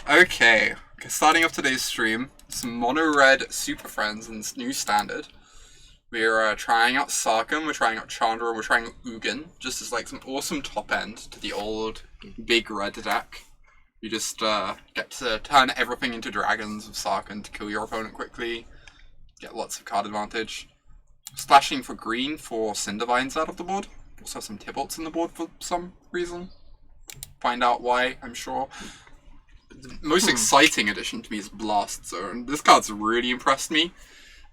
Okay, starting off today's stream, some Mono-Red Superfriends in this new standard. We're trying out Sarkhan, we're trying out Chandra, and we're trying out Ugin, just as like some awesome top end to the old big red deck. You just get to turn everything into dragons with Sarkhan to kill your opponent quickly, get lots of card advantage. Splashing for green for Cindervines out of the board. Also have some Tibalts in the board for some reason. Find out why, I'm sure. The most exciting addition to me is Blast Zone. This card's really impressed me.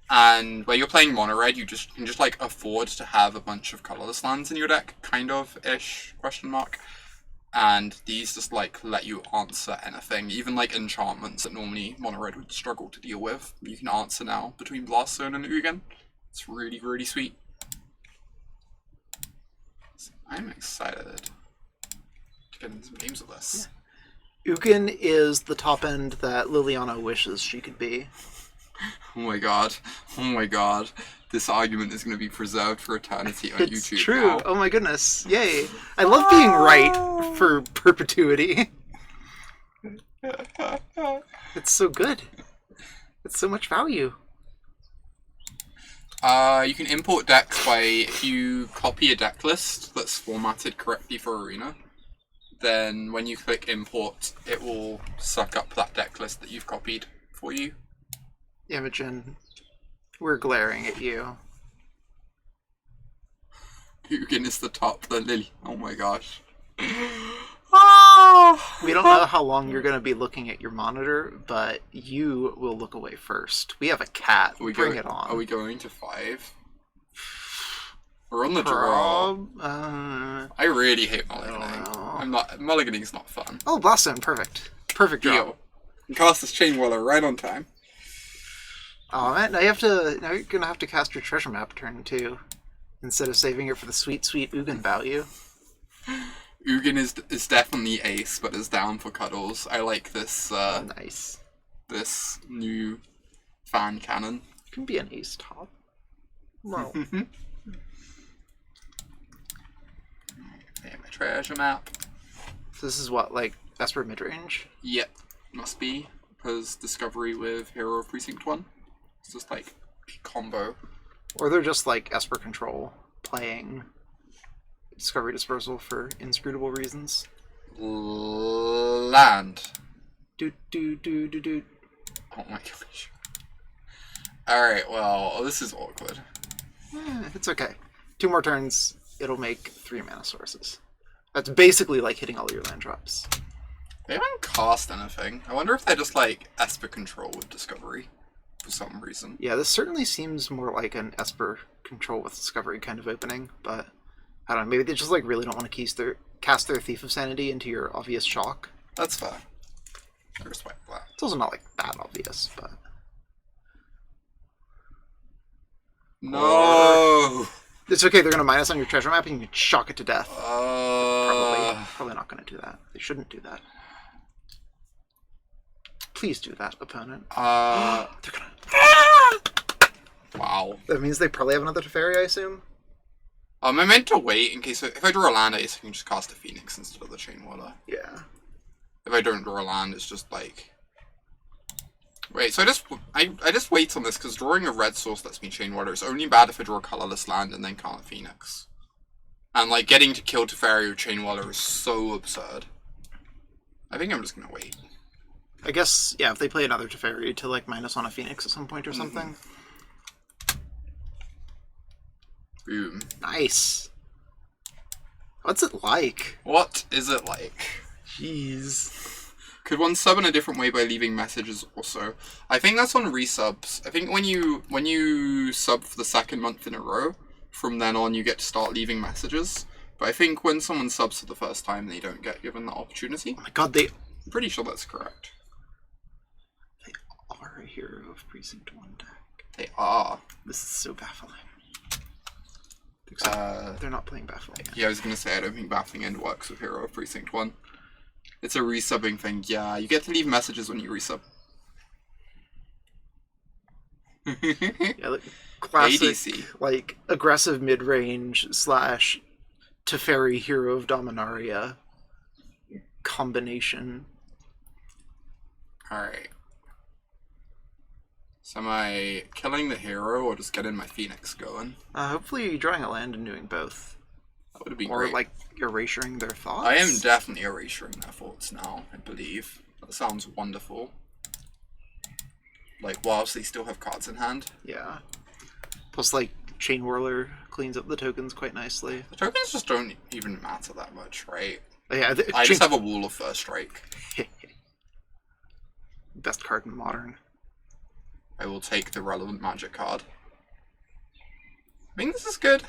And where you're playing mono-red, you can just like afford to have a bunch of colorless lands in your deck, kind of-ish, question mark. And these just like let you answer anything, even like enchantments that normally mono-red would struggle to deal with. You can answer now between Blast Zone and Ugin. It's really, really sweet. So I'm excited to get into some games with this. Yeah. Ugin is the top end that Liliana wishes she could be. Oh my god. Oh my god. This argument is going to be preserved for eternity on YouTube. It's true. Now. Oh my goodness. Yay. I love being right for perpetuity. It's so good. It's so much value. You can import decks by, if you copy a deck list that's formatted correctly for Arena, then when you click import, it will suck up that deck list that you've copied for you. Imogen, we're glaring at you. Ugin is the top, the Lily. Oh my gosh. We don't know how long you're going to be looking at your monitor, but you will look away first. We have a cat. Bring it on. Are we going to 5? We're on the draw. I really hate mulliganing. Mulliganing's not fun. Oh, Blast Zone, perfect. Perfect draw. Deal. You cast this Chainwhirler right on time. Oh man, now you're gonna have to cast your treasure map turn too, instead of saving it for the sweet, sweet Ugin value. Ugin is definitely ace, but is down for cuddles. I like this. Nice. This new fan cannon. It can be an ace top. Wow. Yeah, my treasure map. So this is what, like Esper midrange? Yep, must be because Discovery with Hero of Precinct 1. It's just like combo. Or they're just like Esper control playing Discovery Dispersal for inscrutable reasons. Land. Do. Oh my gosh. Alright, well, this is awkward. It's okay. 2 more turns, it'll make 3 mana sources. That's basically like hitting all your land drops. They haven't cast anything. I wonder if they're just like Esper control with Discovery for some reason. Yeah, this certainly seems more like an Esper control with Discovery kind of opening, but I don't know, maybe they just like really don't want to cast their Thief of Sanity into your obvious shock. That's fair. I respect that. It's also not like that obvious, but... No! It's okay, they're going to minus on your treasure map and you can shock it to death. Probably not going to do that. They shouldn't do that. Please do that, opponent. They're gonna... Wow. That means they probably have another Teferi, I assume? I meant to wait in case... If I draw a land, I can just cast a Phoenix instead of the Chainwhirler. Yeah. If I don't draw a land, it's just like... Wait, so I just wait on this, because drawing a red source lets me Chainwhirler is only bad if I draw a colorless land and then cast a Phoenix. And like, getting to kill Teferi with Chainwhirler is so absurd. I think I'm just gonna wait. I guess, yeah, if they play another Teferi to like minus on a Phoenix at some point or something. Boom. Nice. What's it like? What is it like? Jeez. Could one sub in a different way by leaving messages also? I think that's on resubs. I think when you sub for the 2nd month in a row, from then on you get to start leaving messages. But I think when someone subs for the first time, they don't get given that opportunity. Oh my god, I'm pretty sure that's correct. They are a Hero of Precinct 1 deck. They are. This is so baffling. Except they're not playing Baffling End. Yeah, I was going to say, I don't think Baffling End works with Hero of Precinct 1. It's a resubbing thing. Yeah, you get to leave messages when you resub. Yeah, like classic, ADC. like aggressive mid-range / Teferi Hero of Dominaria combination. Alright. So am I killing the hero or just getting my Phoenix going? Hopefully you're drawing a land and doing both. That would be or, great. Or, like, erasuring their thoughts? I am definitely erasuring their thoughts now, I believe. That sounds wonderful. Like, whilst they still have cards in hand. Yeah. Plus, like, Chainwhirler cleans up the tokens quite nicely. The tokens just don't even matter that much, right? Yeah, I just have a wall of First Strike. Best card in Modern. I will take the relevant magic card. I think this is good.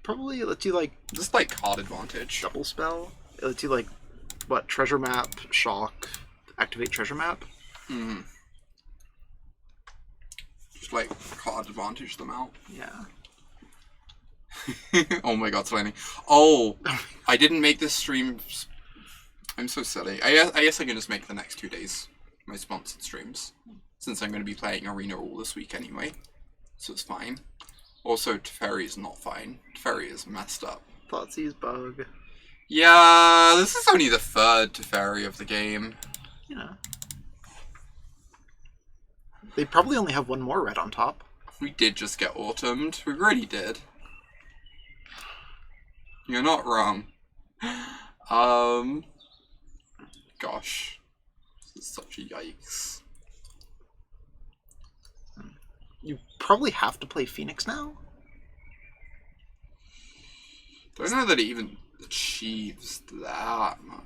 Probably lets you, like... Just, like, card advantage. Double spell? It lets you, like, what, treasure map, shock, activate treasure map? Hmm. Just, like, card advantage them out. Yeah. Oh my god, Slaney. Oh! I didn't make this stream... I'm so silly. I guess I can just make the next 2 days my sponsored streams. Since I'm going to be playing Arena all this week anyway. So it's fine. Also, Teferi is not fine. Teferi is messed up. Thoughtseize bug. Yeah, this is only the third Teferi of the game. Yeah. They probably only have one more red on top. We did just get autumned. We really did. You're not wrong. Gosh. This is such a yikes. You probably have to play Phoenix now? Don't know that it even achieves that much.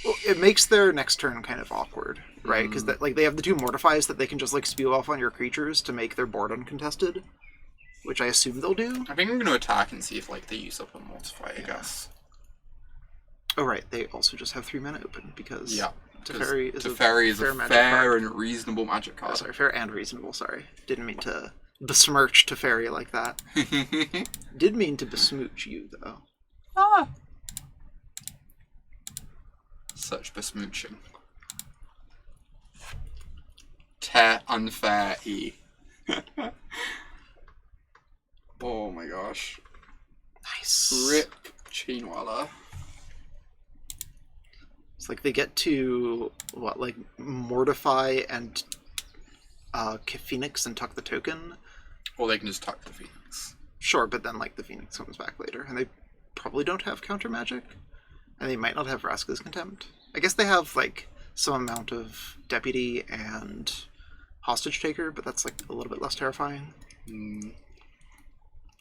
Well, it makes their next turn kind of awkward, right? Because like they have the two Mortifies that they can just like spew off on your creatures to make their board uncontested, which I assume they'll do. I think I'm going to attack and see if like they use up a Mortify, I guess. Oh right, they also just have 3 mana open because Teferi is a fair fair and reasonable magic card. Oh, sorry, fair and reasonable. Sorry, didn't mean to besmirch Teferi like that. Did mean to besmooch you though. Ah. Such besmooching. Unfair E. Oh my gosh. Nice. Rip Chainwhirler. It's like they get to what, like Mortify and Phoenix and tuck the token. Or they can just tuck the Phoenix. Sure, but then like the Phoenix comes back later, and they probably don't have counter magic, and they might not have Vraska's Contempt. I guess they have like some amount of Deputy and Hostage Taker, but that's like a little bit less terrifying. Mm.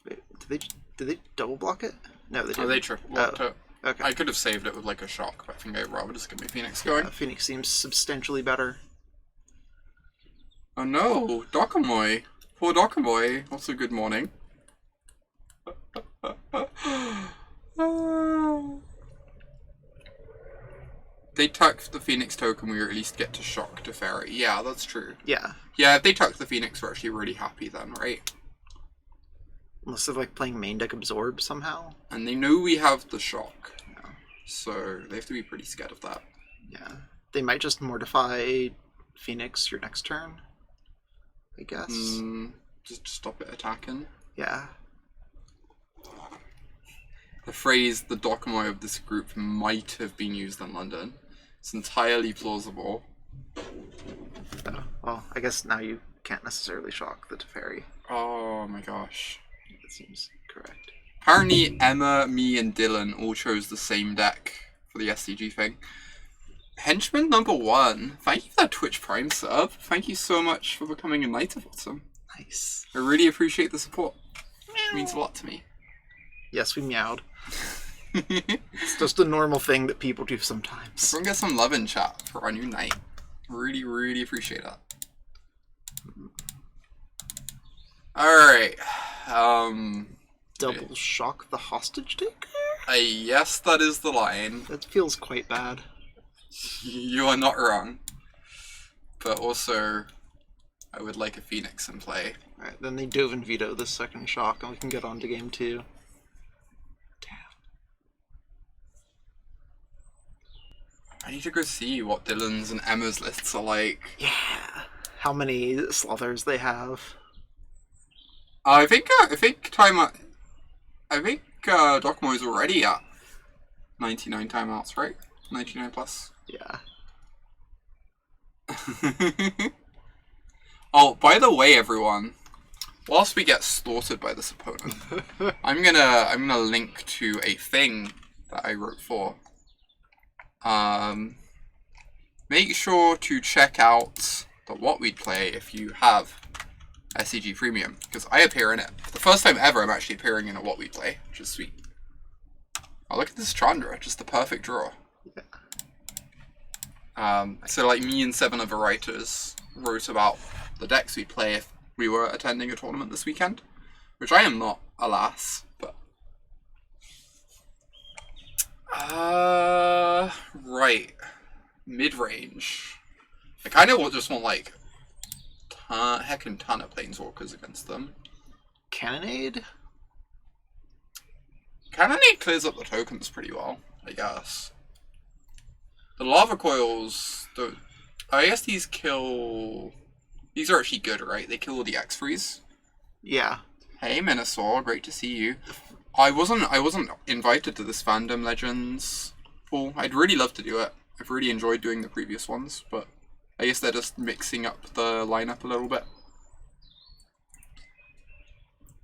Wait, did they double block it? No, they didn't. Oh, they triple blocked it. Okay. I could have saved it with like a shock, but I think I'd rather just get my Phoenix going. Phoenix seems substantially better. Oh no, Dokamoy. Poor Dokamoy. Also, good morning. They tuck the Phoenix token, we at least get to shock Teferi. Yeah, that's true. Yeah. Yeah, if they tuck the Phoenix, we're actually really happy then, right? Unless they're like playing main deck Absorb somehow. And they know we have the shock. Yeah. So they have to be pretty scared of that. Yeah. They might just Mortify Phoenix your next turn, I guess. Just stop it attacking. Yeah. The phrase, the Dokamoy of this group might have been used in London. It's entirely plausible. Oh, well, I guess now you can't necessarily shock the Teferi. Oh my gosh. That seems correct. Apparently Emma, me, and Dylan all chose the same deck for the SCG thing. Henchman number 1, thank you for that Twitch Prime sub. Thank you so much for becoming a Knight of Autumn. Nice. I really appreciate the support. It means a lot to me. Yes, we meowed. It's just a normal thing that people do sometimes. Everyone get some love in chat for our new Knight. Really, really appreciate that. Alright. Double shock the Hostage Taker? Yes, that is the line. That feels quite bad. You are not wrong. But also, I would like a Phoenix in play. Alright, then they dove and veto this second shock, and we can get on to game 2. Damn. I need to go see what Dylan's and Emma's lists are like. Yeah. How many Slothers they have. I think Docomo's already at 99 timeouts, right? 99 plus. Yeah. Oh, by the way, everyone, whilst we get slaughtered by this opponent, I'm gonna link to a thing that I wrote for. Make sure to check out the What We'd Play if you have SCG Premium, because I appear in it. For the first time ever, I'm actually appearing in a What We'd Play, which is sweet. Oh, look at this Chandra, just the perfect draw. So like me and 7 other writers wrote about the decks we'd play if we were attending a tournament this weekend, which I am not, alas, but... right. Mid-range. I kind of just want like heckin' ton of planeswalkers against them. Cannonade? Cannonade clears up the tokens pretty well, I guess. The Lava Coils, I guess these kill... These are actually good, right? They kill all the X-Freeze. Yeah. Hey, Minosaur, great to see you. I wasn't invited to this Fandom Legends pool. I'd really love to do it. I've really enjoyed doing the previous ones, but I guess they're just mixing up the lineup a little bit.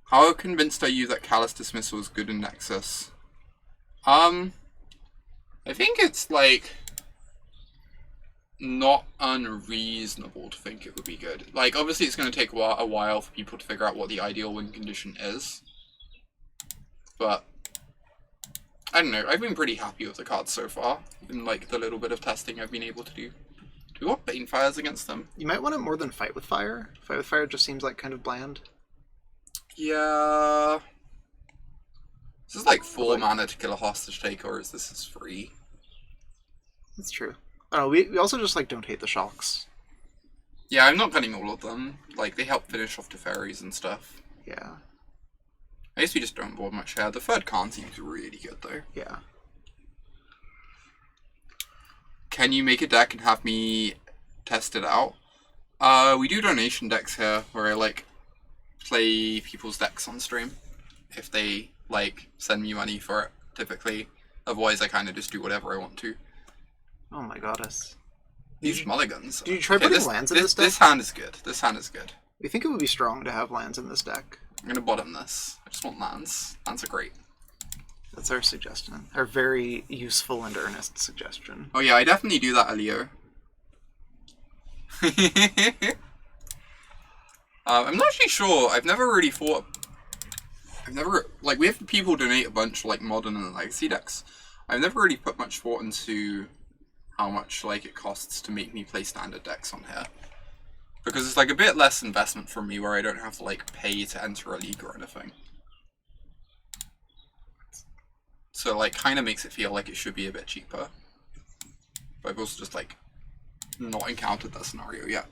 How convinced are you that Callous Dismissal is good in Nexus? I think it's like not unreasonable to think it would be good. Like, obviously it's going to take a while for people to figure out what the ideal win condition is. But I don't know, I've been pretty happy with the cards so far, in like the little bit of testing I've been able to do. Do we want Banefires against them? You might want it more than Fight with Fire. Fight with Fire just seems like kind of bland. Yeah. This is like 4 mana to kill a hostage taker, whereas this is free. That's true. I don't know, we also just like don't hate the shocks. Yeah, I'm not getting all of them. Like, they help finish off Teferis and stuff. Yeah. I guess we just don't board much here. The third Karn seems really good, though. Yeah. Can you make a deck and have me test it out? We do donation decks here, where I, like, play people's decks on stream. If they, like, send me money for it, typically. Otherwise, I kind of just do whatever I want to. Oh my goddess. These mulligans. Do you try putting lands in this deck? This hand is good. This hand is good. We think it would be strong to have lands in this deck. I'm going to bottom this. I just want lands. Lands are great. That's our suggestion. Our very useful and earnest suggestion. Oh yeah, I definitely do that, Elio. I'm not actually sure. I've never really thought... Like, we have people donate a bunch, like, Modern and Legacy decks. I've never really put much thought into how much, like, it costs to make me play standard decks on here. Because it's, like, a bit less investment for me where I don't have to, like, pay to enter a league or anything. So, like, kind of makes it feel like it should be a bit cheaper. But I've also just, like, not encountered that scenario yet.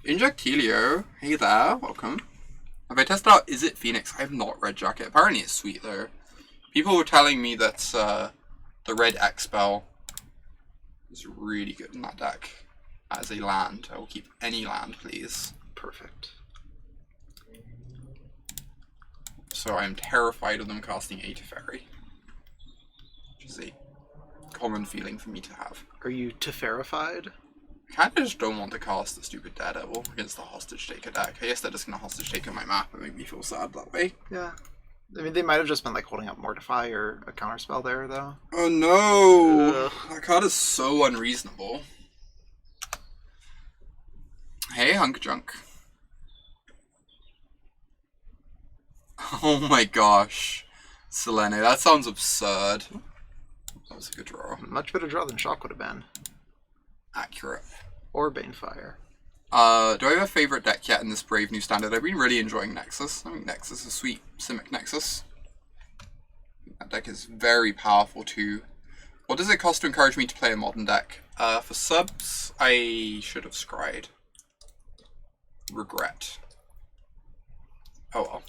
Injectilio, hey there, welcome. Have I tested out Is It Phoenix? I have not read Jacket. Apparently it's sweet, though. People were telling me that the red X-Spell is really good in that deck. As a land. I will keep any land, please. Perfect. So I'm terrified of them casting a Teferi. Which is a common feeling for me to have. Are you Teferified? I kind of just don't want to cast the stupid Daredevil against the Hostage Taker deck. I guess they're just going to Hostage Taker my map and make me feel sad that way. Yeah. I mean, they might have just been like holding up Mortify or a counterspell there, though. Oh no! That card is so unreasonable. Hey, Hunk Junk. Oh my gosh. Selene, that sounds absurd. That was a good draw. Much better draw than Shock would have been. Accurate. Or Banefire. Do I have a favorite deck yet in this brave new standard? I've been really enjoying Nexus. I think Nexus is sweet. Simic Nexus. That deck is very powerful too. What does it cost to encourage me to play a modern deck? For subs, I should have scryed. Regret. Oh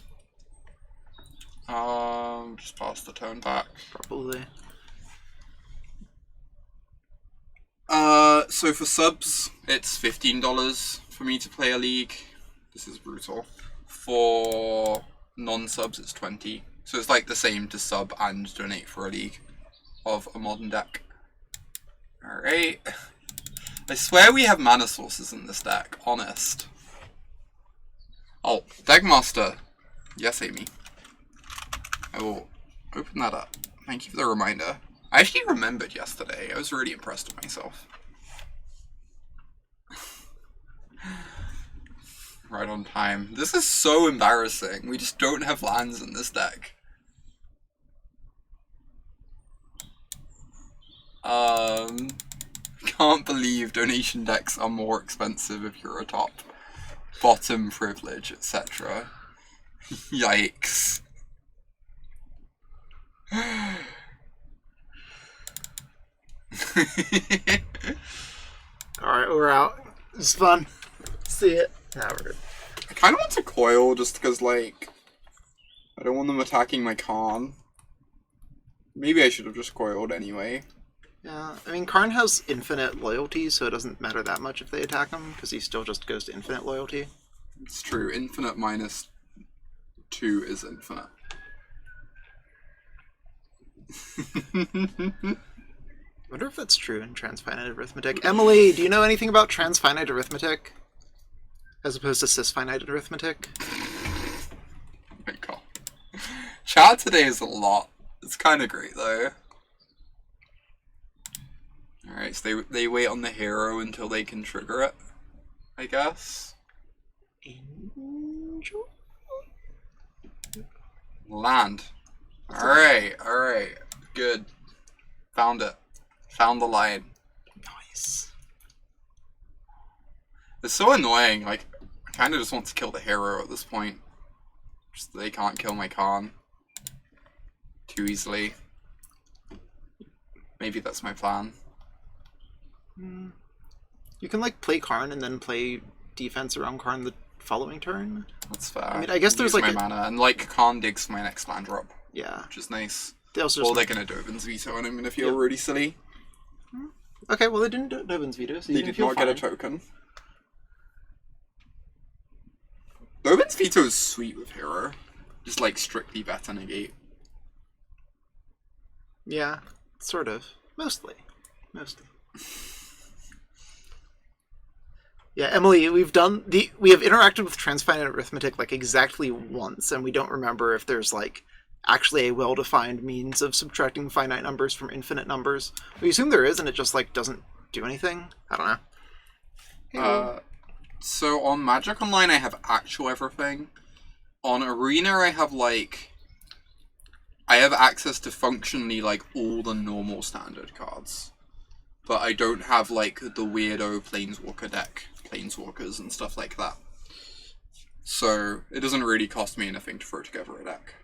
well. Just pass the turn back. Probably. So for subs, it's $15 for me to play a league. This is brutal. For non-subs, it's $20. So it's like the same to sub and donate for a league of a modern deck. Alright. I swear we have mana sources in this deck, honest. Oh, Deckmaster. Yes, Amy. I will open that up. Thank you for the reminder. I actually remembered yesterday. I was really impressed with myself. Right on time. This is so embarrassing. We just don't have lands in this deck. Can't believe donation decks are more expensive if you're a top. Bottom privilege, etc. Yikes. Alright, we're out. It's fun. See it. Now we're good. I kind of want to coil just because, like, I don't want them attacking my Karn. Maybe I should have just coiled anyway. Yeah, I mean, Karn has infinite loyalty, so it doesn't matter that much if they attack him, because he still just goes to infinite loyalty. It's true. Infinite minus 2 is infinite. I wonder if that's true in transfinite arithmetic. Emily, do you know anything about transfinite arithmetic? As opposed to cisfinite arithmetic? Oh my god. Chat today is a lot. It's kind of great, though. Alright, so they wait on the hero until they can trigger it, I guess. Angel? Land. Alright, alright. Good. Found it. Found the line. Nice. It's so annoying, like, I kind of just want to kill the hero at this point. Just so they can't kill my Karn too easily. Maybe that's my plan. You can, like, play Karn and then play defense around Karn the following turn. That's fair. I mean, I guess there's, Use like, my mana, and, like, Karn digs my next land drop. Yeah. Which is nice. They also Or just... they're gonna Dovin's Veto, and I'm gonna feel really silly. Okay, well, they didn't do Dovin's Veto, so you They can did feel not fine. get a token. Dovin's Veto is sweet with hero. Just, like, strictly better negate. Yeah, sort of. Mostly. Yeah, Emily, we have interacted with transfinite arithmetic like exactly once, and we don't remember if there's like actually a well-defined means of subtracting finite numbers from infinite numbers. We assume there is, and it just like doesn't do anything. I don't know. So on Magic Online, I have actual everything. On Arena, I have like I have access to functionally like all the normal standard cards, but I don't have like the weirdo planeswalker deck. Planeswalkers and stuff like that. So it doesn't really cost me anything to throw together a deck.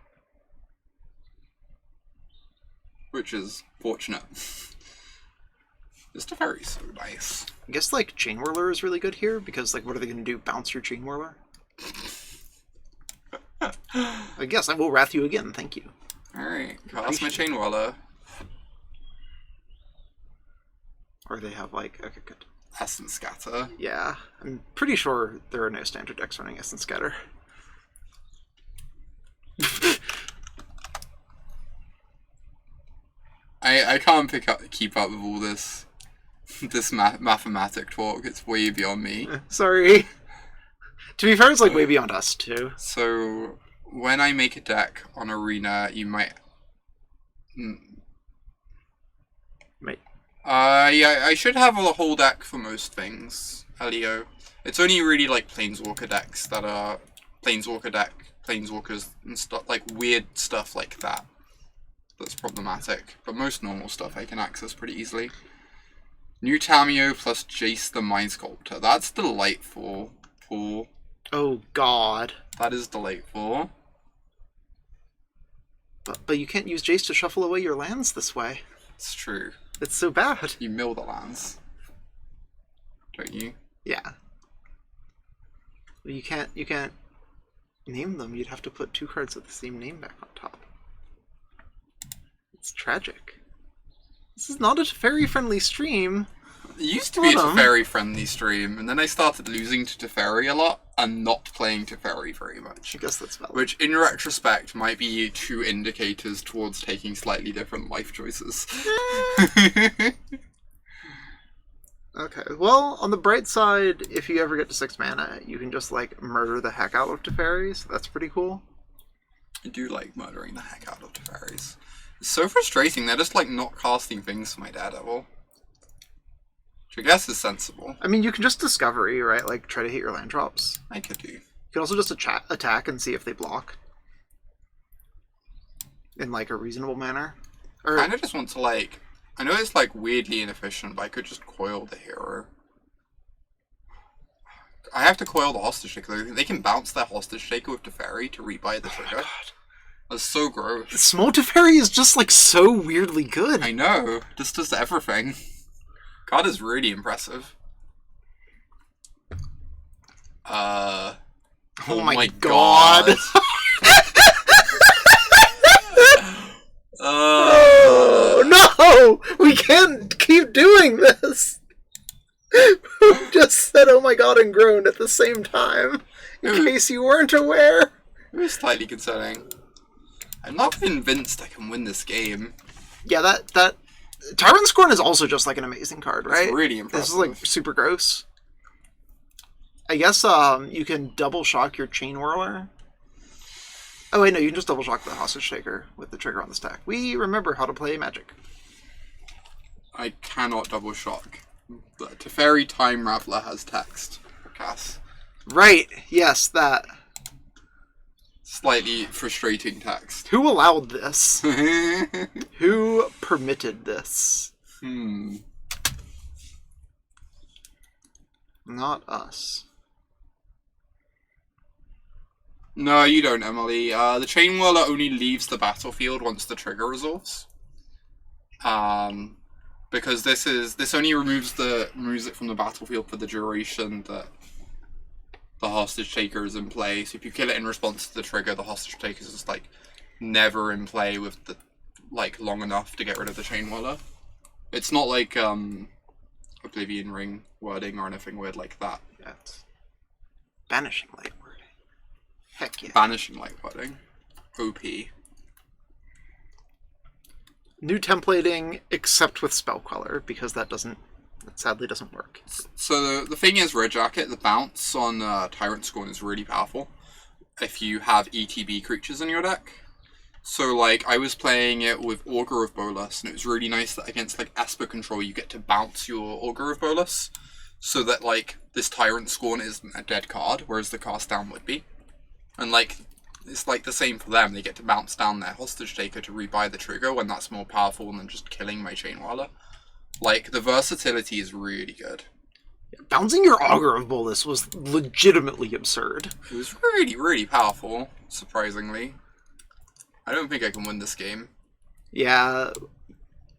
Which is fortunate. This Teferi is so nice. I guess like Chainwhirler is really good here, because like what are they going to do? Bounce your Chainwhirler? I guess I will wrath you again, thank you. Alright, cast my Chainwhirler. Or they have like, okay, good. Essence Scatter. Yeah, I'm pretty sure there are no standard decks running Essence Scatter. I can't keep up with all this mathematic talk. It's way beyond me. Sorry. To be fair, it's like way beyond us too. So when I make a deck on Arena, you might. Yeah, I should have a whole deck for most things, Elio. It's only really like Planeswalker decks that are Planeswalkers and stuff, like weird stuff like that. That's problematic. But most normal stuff I can access pretty easily. New Tameo plus Jace the Mind Sculptor. That's delightful, Paul. Oh god. That is delightful. But you can't use Jace to shuffle away your lands this way. It's true. It's so bad. You mill the lands, don't you? Yeah. Well, you can't name them. You'd have to put two cards with the same name back on top. It's tragic. This is not a Teferi-friendly stream. It used to be a Teferi-friendly stream, and then I started losing to Teferi a lot, and not playing Teferi very much. I guess that's valid. Which, in retrospect, might be two indicators towards taking slightly different life choices. Okay, well, on the bright side, if you ever get to 6 mana, you can just, like, murder the heck out of Teferi, so that's pretty cool. I do like murdering the heck out of Teferis. It's so frustrating, they're just, like, not casting things for my Daredevil. Which I guess is sensible. I mean, you can just Discovery, right? Like, try to hit your land drops. I could do. You can also just attack and see if they block. In, like, a reasonable manner. I kind of just want to, like... I know it's, like, weirdly inefficient, but I could just coil the hero. I have to coil the hostage taker. They can bounce their hostage taker with Teferi to rebuy the trigger. That's so gross. Small Teferi is just, like, so weirdly good. I know. Just does everything. God is really impressive. Oh my god. No! We can't keep doing this! We just said oh my god and groaned at the same time. In case you weren't aware. It was slightly concerning. I'm not convinced I can win this game. Yeah, that Tyrant Scorn is also just like an amazing card, right? It's really impressive. This is like super gross. I guess you can double shock your Chainwhirler. Oh wait, no, you can just double shock the Hostage Taker with the trigger on the stack. We remember how to play Magic. I cannot double shock. The Teferi Time Raveler has text for Cass. Right, yes, that. Slightly frustrating text. Who allowed this? Who permitted this? Not us. No, you don't, Emily. The Chainwhirler only leaves the battlefield once the trigger resolves. Because this only removes it from the battlefield for the duration that the hostage taker is in play. So if you kill it in response to the trigger, the hostage taker is just like never in play with the long enough to get rid of the Chainwhirler. It's not like Oblivion Ring wording or anything weird like that. That's Banishing Light wording. Heck yeah. Banishing Light wording. OP. New templating, except with Spell Queller, because that sadly doesn't work. So the thing is, Red Jacket, the bounce on Tyrant Scorn is really powerful if you have ETB creatures in your deck. So, like, I was playing it with Augur of Bolas, and it was really nice that against, like, Esper Control, you get to bounce your Augur of Bolas, so that, like, this Tyrant Scorn isn't a dead card, whereas the cast down would be. And, like, it's, like, the same for them. They get to bounce down their Hostage Taker to rebuy the trigger when that's more powerful than just killing my Chainwhirler. Like, the versatility is really good. Bouncing your Augur of Bolas was legitimately absurd. It was really, really powerful, surprisingly. I don't think I can win this game. Yeah,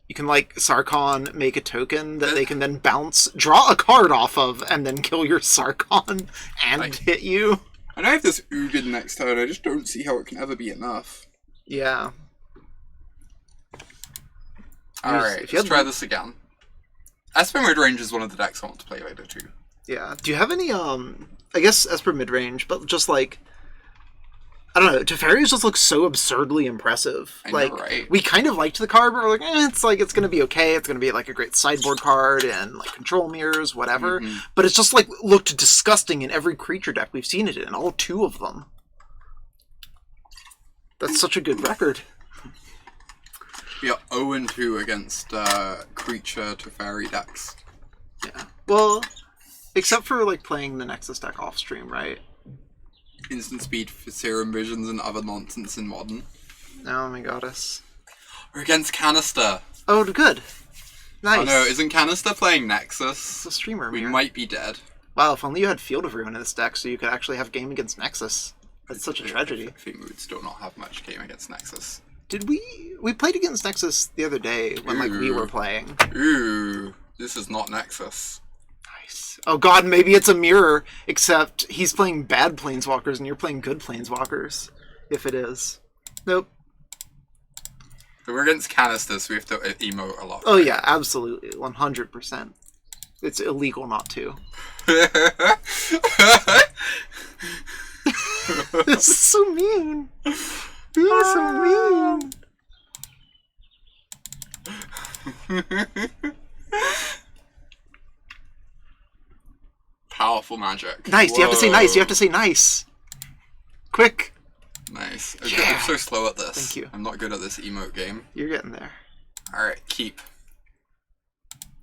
you can, like, Sarkhan make a token that they can then bounce, draw a card off of, and then kill your Sarkhan and hit you. And I have this Ugin next turn, I just don't see how it can ever be enough. Yeah. Alright, let's try this again. Esper Midrange is one of the decks I want to play later too. Yeah. Do you have any, I guess Esper Midrange, but just like, I don't know, Teferi just looks so absurdly impressive. I know, right? We kind of liked the card, but we're like, it's gonna be okay, it's gonna be like a great sideboard card and like control mirrors, whatever. Mm-hmm. But it's just like looked disgusting in every creature deck we've seen it in, all 2 of them. That's such a good record. Yeah, 0-2 against creature Teferi decks. Yeah. Well, except for like playing the Nexus deck off stream, right? Instant speed for Serum Visions and other nonsense in Modern. Oh my goddess. We're against Canister. Oh, good. Nice. Oh no, isn't Canister playing Nexus? It's a streamer. We might be dead. Wow, if only you had Field of Ruin in this deck so you could actually have game against Nexus. That's such a tragedy. I think we would still not have much game against Nexus. Did we played against Nexus the other day when like we were playing. Ooh, this is not Nexus. Nice. Oh god, maybe it's a mirror, except he's playing bad planeswalkers and you're playing good planeswalkers. If it is. Nope. But we're against Canister, so we have to emote a lot. Oh yeah, absolutely. 100%. It's illegal not to. This is so mean. You're so mean. powerful magic. Nice. Whoa. You have to say nice. You have to say nice. Quick. Nice. Yeah. I'm so slow at this. Thank you. I'm not good at this emote game. You're getting there. Alright, keep.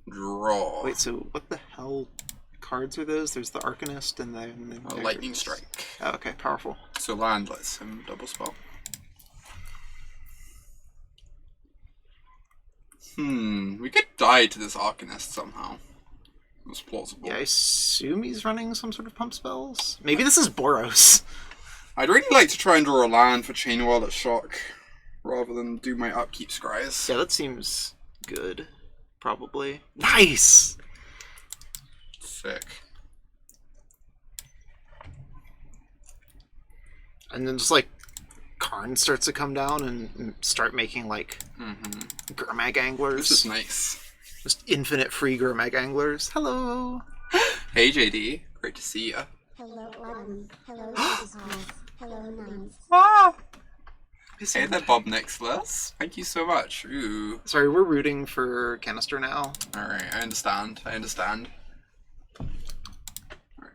Draw. Wait, so what the hell cards are those? There's the Arcanist and then Lightning Strike. Oh, okay, powerful. So land lets him double spell. We could die to this Arcanist somehow. It's plausible. Yeah, I assume he's running some sort of pump spells. Maybe this is Boros. I'd really like to try and draw a land for Chainwhirler Shock, rather than do my upkeep scries. Yeah, that seems good. Probably. Nice! Sick. And then just like Karn starts to come down and start making like Gurmag Anglers. This is nice. Just infinite free Gurmag Anglers. Hello! Hey JD, great to see ya. Hello, Autumn. Hello, Superstars. Hello, Nights. Ah! Hey there, Bob Nixless. Thank you so much. Ooh. Sorry, we're rooting for Canister now. Alright, I understand. Alright,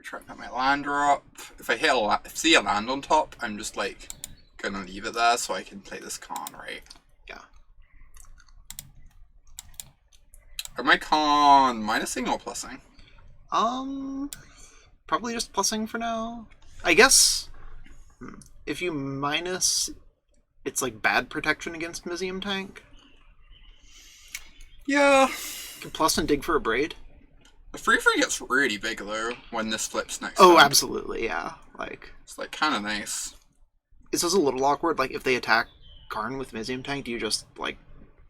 try and put my land drop. If I hit see a land on top, I'm just like gonna leave it there so I can play this Karn, right? Yeah. Am I Karn minusing or plussing? Probably just plussing for now. I guess if you minus, it's like bad protection against Mizium Tank. Yeah. You can plus and dig for a braid. The free gets really big though when this flips next Oh, time. absolutely, yeah. Like It's like kind of nice. it's just a little awkward. Like if they attack Karn with Mizium Tank, do you just like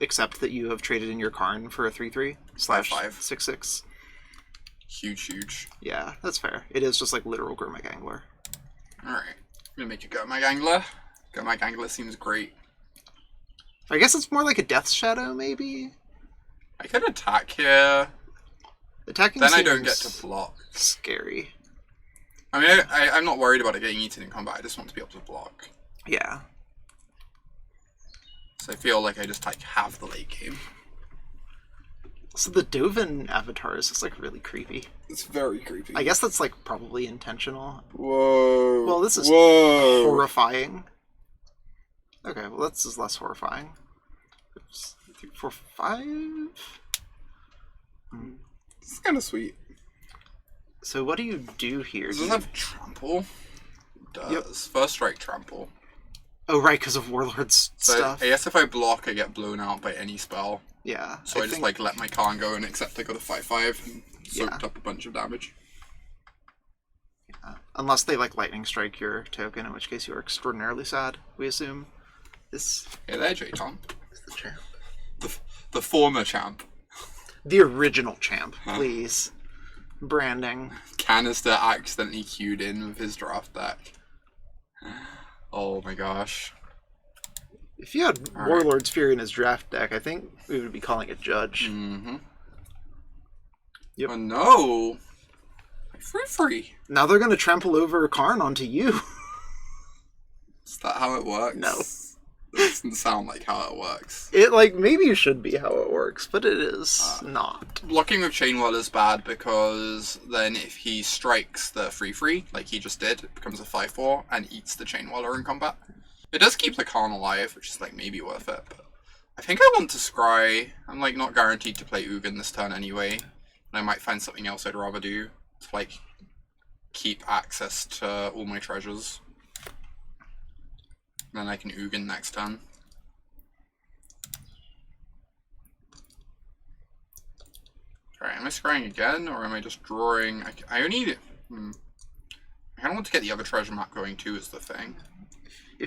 accept that you have traded in your Karn for a 3/3 / 6/6? Huge. Yeah, that's fair. It is just like literal Gurmag Angler. Alright. I'm gonna make a Gurmag Angler. Gurmag Angler seems great. I guess it's more like a Death Shadow, maybe? I could attack here. Attacking Then I seems don't get to block. scary. I mean, I'm not worried about it getting eaten in combat. I just want to be able to block. Yeah. So I feel like I just like have the late game. So the Dovin avatar is just like really creepy. It's very creepy. I guess that's like probably intentional. Whoa. Well, this is Whoa. horrifying. Okay, well this is less horrifying. 3, 4, 5. This is kind of sweet. So what do you do here? Does this have trample? It does. Yep. First strike trample. Oh right, because of Warlord's So stuff. I guess if I block, I get blown out by any spell. Yeah. So I just like let my Karn go and accept I got a 5/5 and soaked Yeah. up a bunch of damage. Unless they like lightning strike your token, in which case you are extraordinarily sad. We assume. This Hey there, J-Tom. is the champ. The former champ. The original champ, please. Branding. Canister accidentally queued in with his draft deck. Oh my gosh. If you had All Warlord's Fury in his draft deck, I think we would be calling it Judge. Mm-hmm. Yep. Oh no! Free. Now they're going to trample over Karn onto you. Is that how it works? No. It doesn't sound like how it works. It, like, maybe it should be how it works, but it is not. Blocking with Chainwhirler is bad because then if he strikes the free, like he just did, it becomes a 5/4 and eats the Chainwhirler in combat. It does keep the Karn alive, which is like maybe worth it, but I think I want to scry. I'm like not guaranteed to play Ugin this turn anyway, and I might find something else I'd rather do to like keep access to all my treasures. Then I can Ugin next turn. Alright, am I scrying again, or am I just drawing? I only... I kind of want to get the other treasure map going too, is the thing.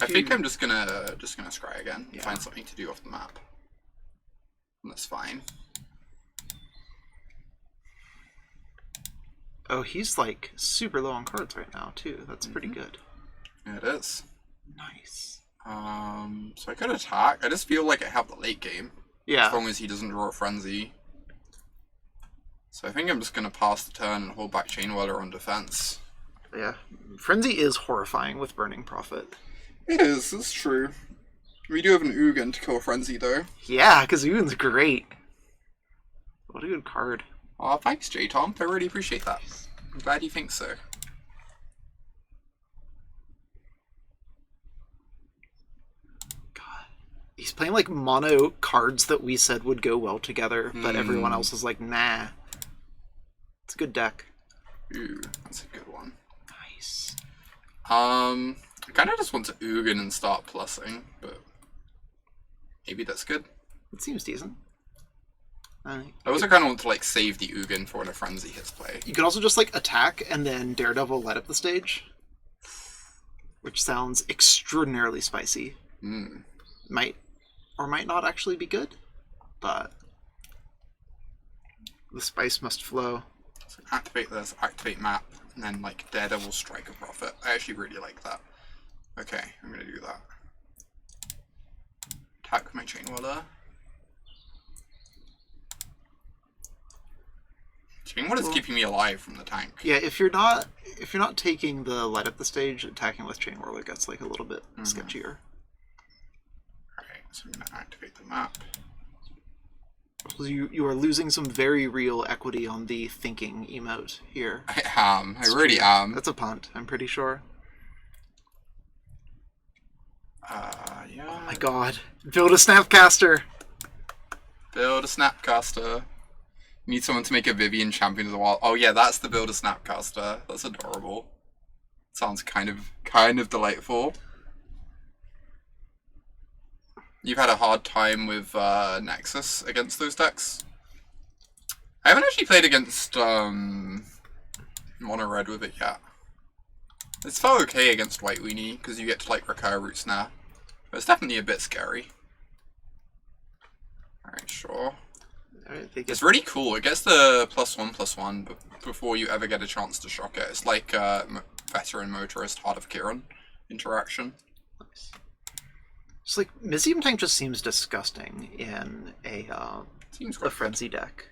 I think I'm just gonna scry again. Yeah. Find something to do off the map. And that's fine. Oh, he's like super low on cards right now too. That's pretty good. Yeah, it is. Nice. So I could attack. I just feel like I have the late game. As Yeah. long as he doesn't draw a frenzy. So I think I'm just gonna pass the turn and hold back Chainwhirler on defense. Yeah. Frenzy is horrifying with Burning Prophet. It is, it's true. We do have an Ugin to kill Frenzy though. Yeah, because Ugin's great. What a good card. Aw, thanks J-Tom. I really appreciate that. I'm glad you think so. God. He's playing like mono cards that we said would go well together, but everyone else is like, nah. It's a good deck. Ooh, that's a good one. Nice. I kind of just want to Ugin and start plussing, but maybe that's good. It seems decent. I also kind of want to like save the Ugin for when a frenzy hits play. You could also just like attack and then Daredevil light up the stage, which sounds extraordinarily spicy. Might or might not actually be good, but the spice must flow. So activate this, activate map, and then like Daredevil strike a profit. I actually really like that. Okay, I'm gonna do that. Attack with my Chainwhirler. Chainwhirler's keeping me alive from the tank. Yeah, if you're not taking the light up the stage, attacking with Chainwhirler gets like a little bit sketchier. Alright, so I'm gonna activate the map. You are losing some very real equity on the thinking emote here. I am. I really am. That's a punt, I'm pretty sure. Yeah. Oh my god. Build a Snapcaster! Build a Snapcaster. Need someone to make a Vivian Champion of the Wild. Oh yeah, that's the Build a Snapcaster. That's adorable. Sounds kind of delightful. You've had a hard time with Nexus against those decks? I haven't actually played against Mono-Red with it yet. It's felt okay against White Weenie, because you get to like recur Root Snare. But it's definitely a bit scary. Alright, sure. It's really cool. It gets the +1/+1 before you ever get a chance to shock it. It's like Veteran Motorist Heart of Kiran interaction. Nice. It's like Mizium Tank just seems disgusting in a frenzy deck.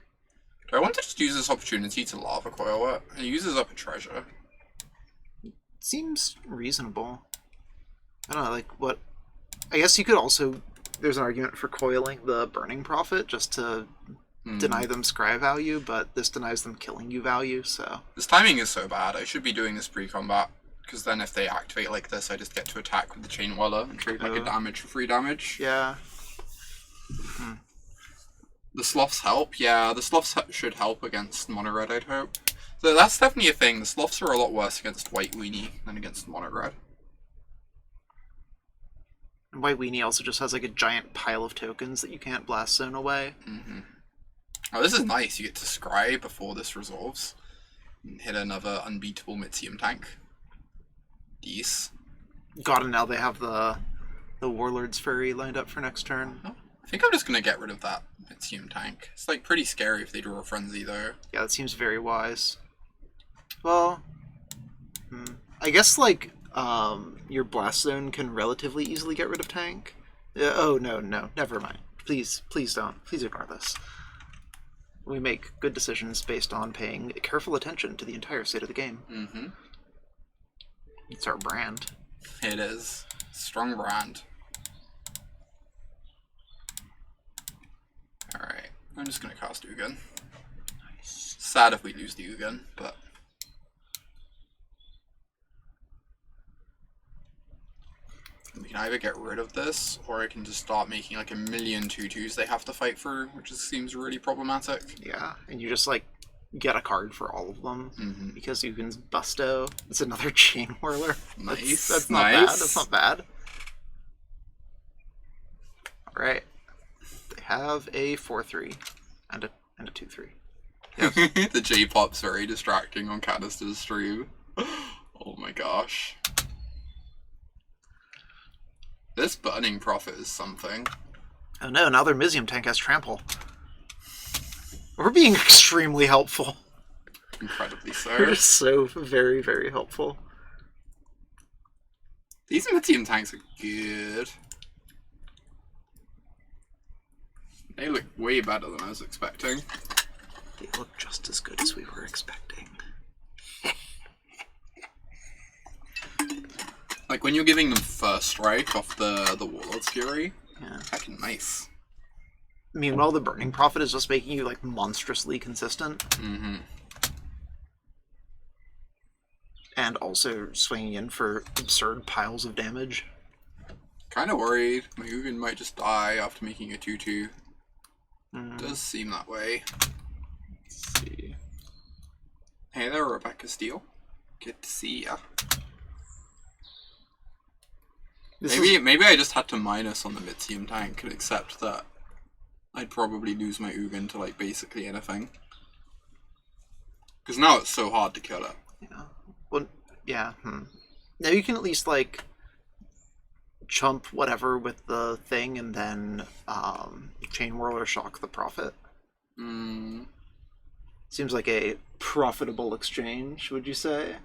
Do I want to just use this opportunity to Lava Coil it? It uses up a treasure. Seems reasonable. I don't know, like what... I guess you could also... There's an argument for coiling the Burning Prophet just to deny them scry value, but this denies them killing you value, so... This timing is so bad. I should be doing this pre-combat, because then if they activate like this, I just get to attack with the Chainwhirler and trade like a damage for free damage. Yeah. The Sloths help? Yeah, the Sloths should help against Mono-Red, I'd hope. So that's definitely a thing. The Sloths are a lot worse against White Weenie than against Mono-Red. And White Weenie also just has like a giant pile of tokens that you can't blast zone away. Oh, this is nice. You get to scry before this resolves. And hit another unbeatable Mizium tank. Yes. God, and now they have the Warlord's Fury lined up for next turn. I think I'm just going to get rid of that Mizium tank. It's like pretty scary if they draw a Frenzy though. Yeah, that seems very wise. Well, I guess like your Blast Zone can relatively easily get rid of tank. Oh, no, never mind. Please don't. Please ignore this. We make good decisions based on paying careful attention to the entire state of the game. It's our brand. It is. Strong brand. Alright, I'm just going to cast Ugin. Nice. Sad if we lose the Ugin, but... We can either get rid of this, or I can just start making like a million 2/2s they have to fight through, which just seems really problematic. Yeah, and you just like get a card for all of them, because Ugin's Busto. It's another Chainwhirler. Nice. That's not bad. That's not bad. Alright. They have a 4/3 and a 2/3. Yes. The J-pop's very distracting on Canister's stream. Oh my gosh. This Burning Prophet is something. Oh no, now their Mizium tank has Trample. We're being extremely helpful. Incredibly so. We're just so very, very helpful. These Mizium tanks are good. They look way better than I was expecting. They look just as good as we were expecting. Like when you're giving them first strike off the Warlord's Fury, yeah, fucking nice. Meanwhile, the Burning Prophet is just making you like monstrously consistent. and also swinging in for absurd piles of damage. Kind of worried my Ugin might just die after making a 2/2. Does seem that way. Let's see. Hey there, Rebecca Steele. Good to see ya. Maybe I just had to minus on the Mitzium tank and accept that I'd probably lose my Ugin to like basically anything. Because now it's so hard to kill it. Yeah. Well, yeah. Now you can at least like chump whatever with the thing and then Chainwhirler shock the Prophet. Seems like a profitable exchange, would you say?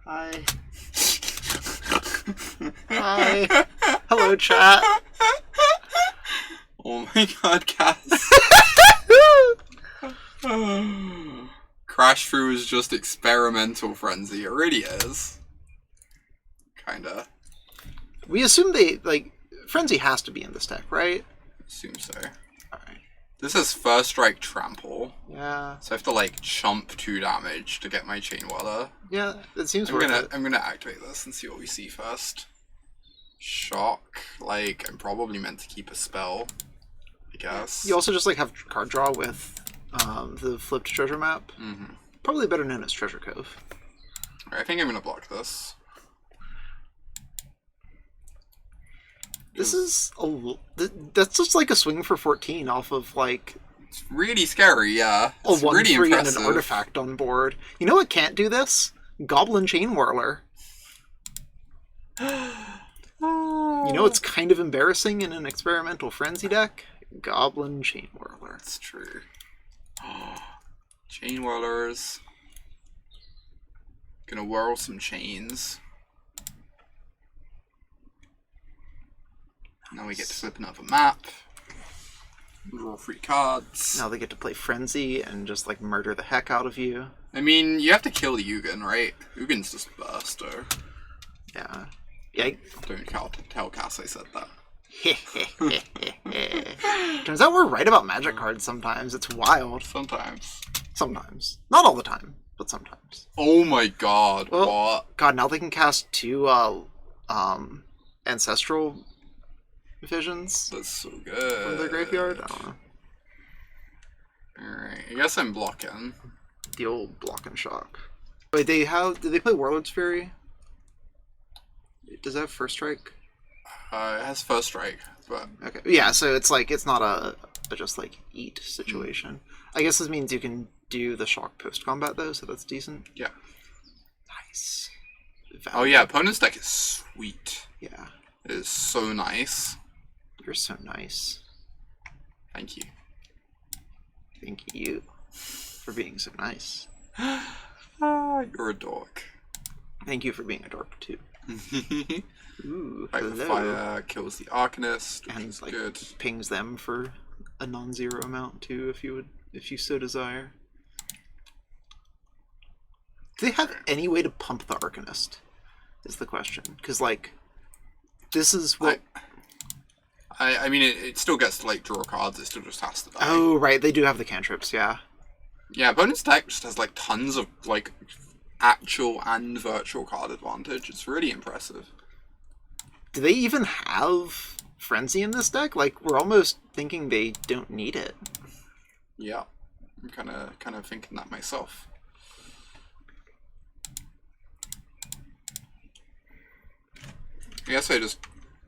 Hi. Hi. Hello, chat. Oh my god, Cass. Crash Through is just experimental frenzy. It really is. Kinda. We assume Frenzy has to be in this deck, right? Assume so. Alright. This is First Strike Trample. Yeah. So I have to like chump 2 damage to get my Chainwhirler. Yeah, it seems worth it. I'm gonna activate this and see what we see first. Shock. Like, I'm probably meant to keep a spell, I guess. You also just like have card draw with the flipped treasure map. Probably better known as Treasure Cove. I think I'm gonna block this. This is that's just like a swing for 14 off of like It's really scary, yeah. a It's 1/3 really and impressive. an artifact on board. You know what can't do this? Goblin Chainwhirler. You know what's kind of embarrassing in an experimental frenzy deck? Goblin Chainwhirler. That's true. Chainwhirlers. Gonna whirl some chains. Now we get to flip another map. Draw 3 cards. Now they get to play Frenzy and just like murder the heck out of you. I mean, you have to kill the Ugin, right? Ugin's just burster. Yeah. Yeah. Don't tell Cass I said that. Turns out we're right about magic cards sometimes. It's wild. Sometimes. Sometimes. Not all the time, but sometimes. Oh my god, Well, what? God, now they can cast 2 Ancestral Visions That's so good. from their graveyard. I don't know. Alright, I guess I'm blocking. The old block and shock. Wait, did they play Warlord's Fury? Does that have first strike? It has first strike, but Okay. Yeah, so it's like it's not a just like eat situation. I guess this means you can do the shock post combat though, so that's decent. yeah. Nice. Oh yeah, opponent's deck is sweet. Yeah. It is so nice. You're so nice. Thank you. Thank you for being so nice. You're a dork. Thank you for being a dork too. Ooh, Like the fire kills the Arcanist, which and is like good. pings them for a non-zero amount too, if you so desire. Do they have any way to pump the Arcanist? Is the question, because like this is what. I mean, it still gets to like draw cards. It still just has to die. Oh right, they do have the cantrips. Yeah. Yeah, opponent's deck just has like tons of like actual and virtual card advantage. It's really impressive. Do they even have Frenzy in this deck? Like, we're almost thinking they don't need it. Yeah, I'm kind of thinking that myself. I guess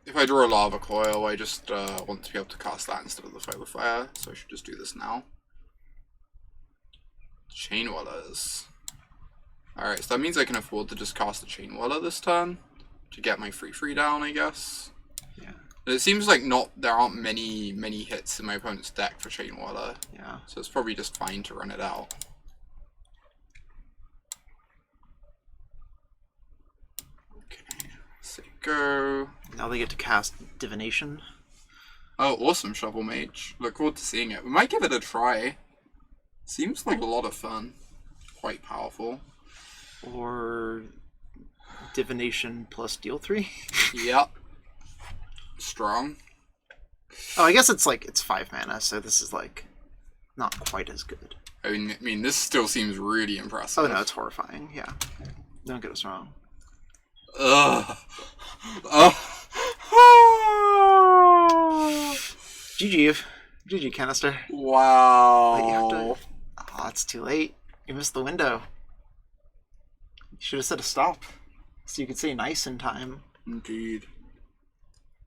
if I draw a Lava Coil, I just want to be able to cast that instead of the Fight with Fire, so I should just do this now. Chainwhirlers. Alright, so that means I can afford to just cast the Chainwhirler this turn to get my 3/3 down, I guess. Yeah. But it seems like there aren't many hits in my opponent's deck for Chainwhirler. Yeah. So it's probably just fine to run it out. Okay, so go. Now they get to cast Divination. Oh, awesome, Shovel Mage. Look forward to seeing it. We might give it a try. Seems like a lot of fun. Quite powerful. Or Divination plus Deal 3. Yep. Strong. Oh, I guess it's 5 mana, so this is like not quite as good. I mean, this still seems really impressive. Oh no, it's horrifying. Yeah, don't get us wrong. Ugh. GG canister. Wow. But you have to. Oh, it's too late. You missed the window. You should have said a stop, so you could say nice in time. Indeed.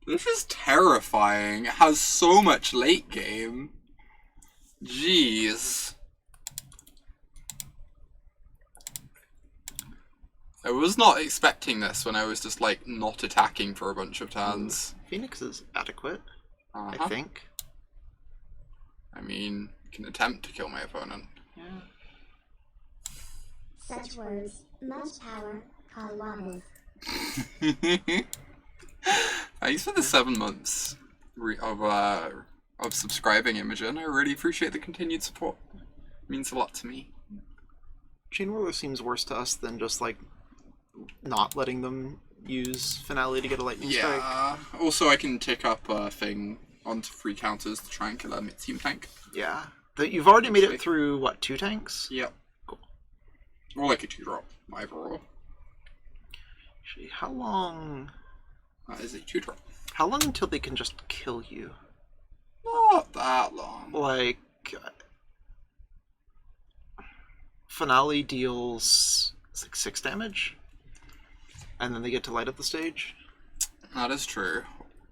This is terrifying. It has so much late game. Jeez. I was not expecting this when I was just, like, not attacking for a bunch of turns. Phoenix is adequate, I think. I mean, you can attempt to kill my opponent. Yeah. Such words, much power, call Wabbles. Thanks for the 7 months of subscribing, Imogen. I really appreciate the continued support. It means a lot to me. Chainwhirler seems worse to us than just, like, not letting them use Finale to get a lightning strike. Yeah. Also, I can tick up a thing onto free counters to try and kill a mid-team tank. Yeah. You've already made it through, what, 2 tanks? Yep. Cool. Or like a 2-drop, either or. Actually, how long... That is a 2-drop. How long until they can just kill you? Not that long. Like... Finale deals... It's like 6 damage? And then they get to light up the stage? That is true.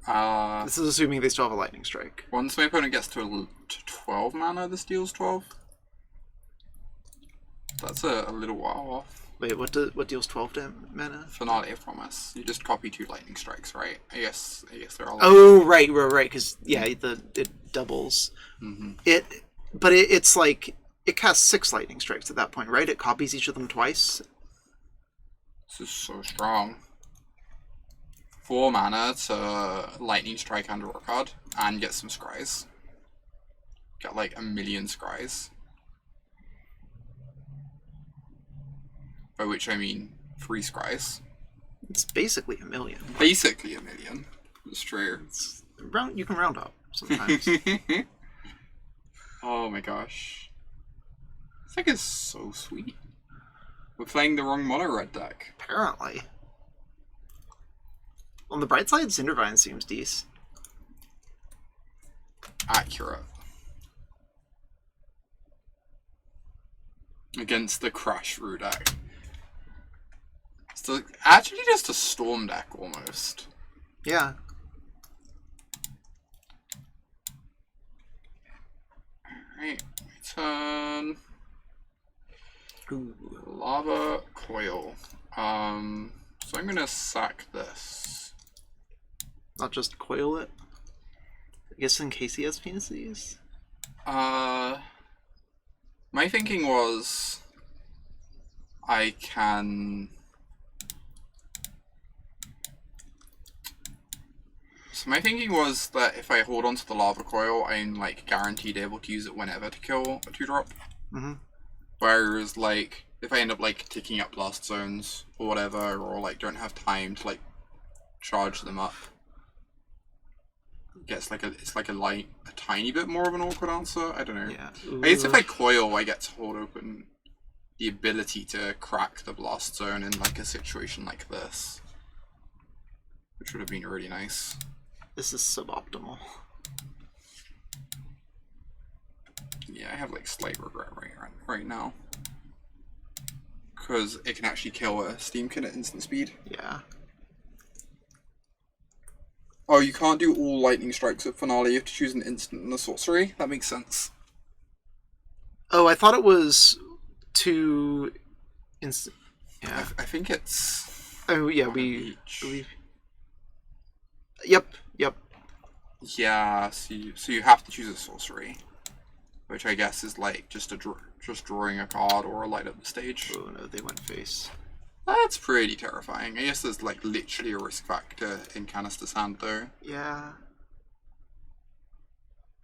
This is assuming they still have a lightning strike. Once my opponent gets to 12 mana, this deals 12. That's a little while off. Wait, what deals 12 mana? Finale of Promise. You just copy 2 lightning strikes, right? I guess they're all. Oh, right, because yeah, it doubles. Mm-hmm. It's like it casts 6 lightning strikes at that point, right? It copies each of them twice. This is so strong. 4 mana to lightning strike and rock card, and get some scries. Get like 1,000,000 scries. By which I mean 3 scries. It's basically 1,000,000. Basically 1,000,000. It's true. You can round up sometimes. Oh my gosh. This deck is so sweet. We're playing the wrong mono-red deck. Apparently. On the bright side, Cindervines seems decent. Accurate. Against the Crash Rue deck. It's actually just a Storm deck, almost. Yeah. Alright, turn. Ooh. Lava Coil. So I'm gonna sack this. Not just coil it. I guess in case he has penises. My thinking was I can. So my thinking was that if I hold on to the Lava Coil, I'm like guaranteed able to use it whenever to kill a 2-drop. Mm-hmm. Whereas like if I end up like ticking up blast zones or whatever, or like don't have time to like charge them up, it gets like a tiny bit more of an awkward answer. I don't know. Yeah. I guess if I coil, I get to hold open the ability to crack the blast zone in like a situation like this, which would have been really nice. This is suboptimal. Yeah, I have like slight regret right now. Because it can actually kill a Steamkin at instant speed. Yeah. Oh, you can't do all lightning strikes at Finale, you have to choose an instant and a sorcery? That makes sense. Oh, I thought it was 2 instant. Yeah. I think it's... Oh, yeah, we... Yep. Yeah, so you have to choose a sorcery. Which I guess is like just drawing a card or a light up the stage. Oh no, they went face. That's pretty terrifying. I guess there's like literally a risk factor in Canister's hand though. Yeah.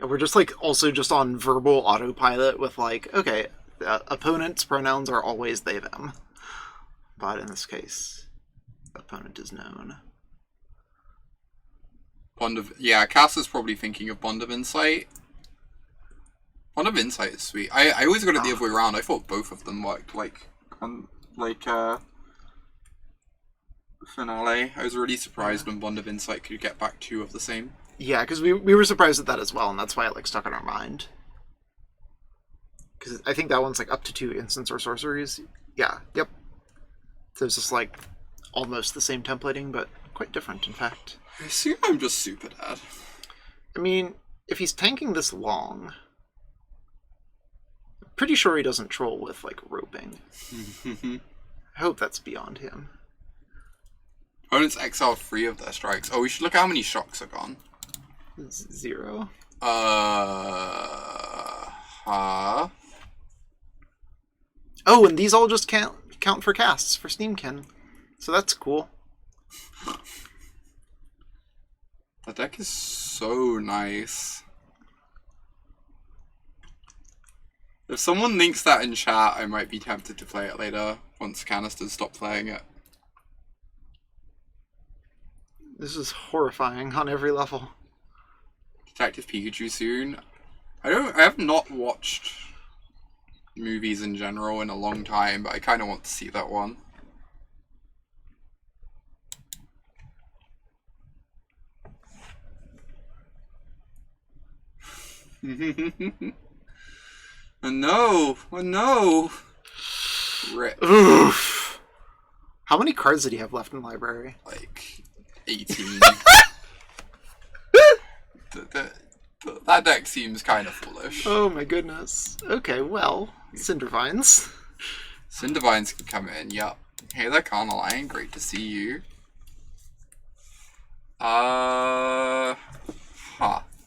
We're just like also just on verbal autopilot with like, okay, opponent's pronouns are always they, them. But in this case, opponent is known. Yeah, Cass is probably thinking of Bond of Insight. One of Insight is sweet. I always got it the other way around. I thought both of them worked, Finale. I was really surprised when Bond of Insight could get back 2 of the same. Yeah, because we were surprised at that as well, and that's why it like stuck in our mind. Because I think that one's like up to 2 instants or sorceries. Yeah, yep. So it's just like almost the same templating, but quite different, in fact. I assume I'm just super dead. I mean, if he's tanking this long, I'm pretty sure he doesn't troll with like roping. I hope that's beyond him. Opponents exile 3 of their strikes. Oh, we should look at how many shocks are gone. 0. Oh, and these all just count for casts for Steamkin. So that's cool. The deck is so nice. If someone links that in chat, I might be tempted to play it later, once Canisters stop playing it. This is horrifying on every level. Detective Pikachu soon. I have not watched movies in general in a long time, but I kind of want to see that one. Oh no! Oh no! Rip. Oof. How many cards did he have left in the library? Like 18. That deck seems kind of foolish. Oh my goodness. Okay, well, Cindervines. Cindervines can come in, yup. Hey there, Karn, great to see you.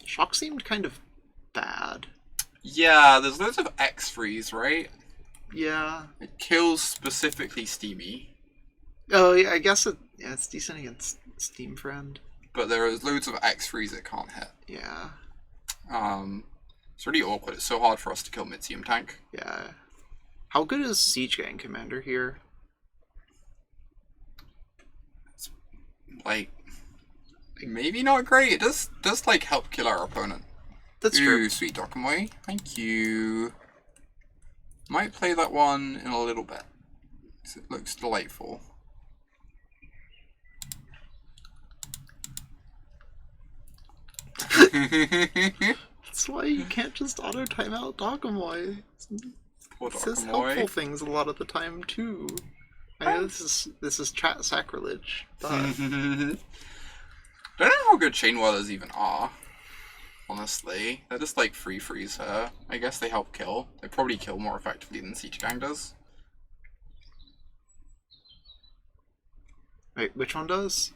Shock seemed kind of bad. Yeah, there's loads of X-Freeze, right? Yeah. It kills specifically Steamy. Oh, yeah, I guess it's decent against Steam Friend. But there is loads of X-Freeze it can't hit. Yeah. It's really awkward. It's so hard for us to kill Midseam Tank. Yeah. How good is Siege Gang Commander here? It's, like, maybe not great. It does like, help kill our opponent. That's Ooh, true. sweet Dokamoy. Thank you. Might play that one in a little bit. It looks delightful. That's why you can't just auto timeout Dokamoy. Poor It says Dokamoy. helpful things a lot of the time too. I know this is chat sacrilege, but Don't know how good Chainwhirlers even are. Honestly, they're just like free freeze her. I guess they help kill. They probably kill more effectively than Siege Gang does. wait, which one does?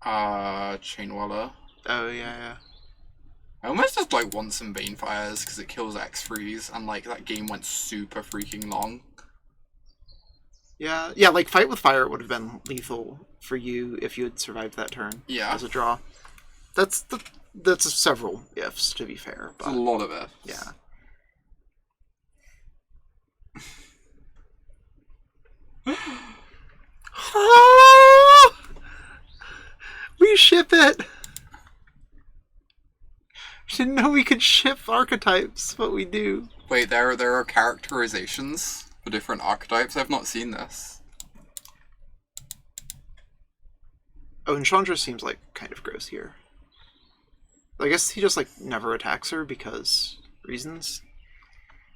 Chainwhirler. Oh yeah. I almost just like want some Banefires because it kills X freeze, and like that game went super freaking long. Yeah, like Fight with Fire would have been lethal for you if you had survived that turn. Yeah. As a draw. That's several ifs, to be fair. It's a But lot of it. yeah. We ship it! Didn't know we could ship archetypes, but we do. Wait, there are characterizations for different archetypes? I've not seen this. Oh, and Chandra seems like kind of gross here. I guess he just like never attacks her because reasons.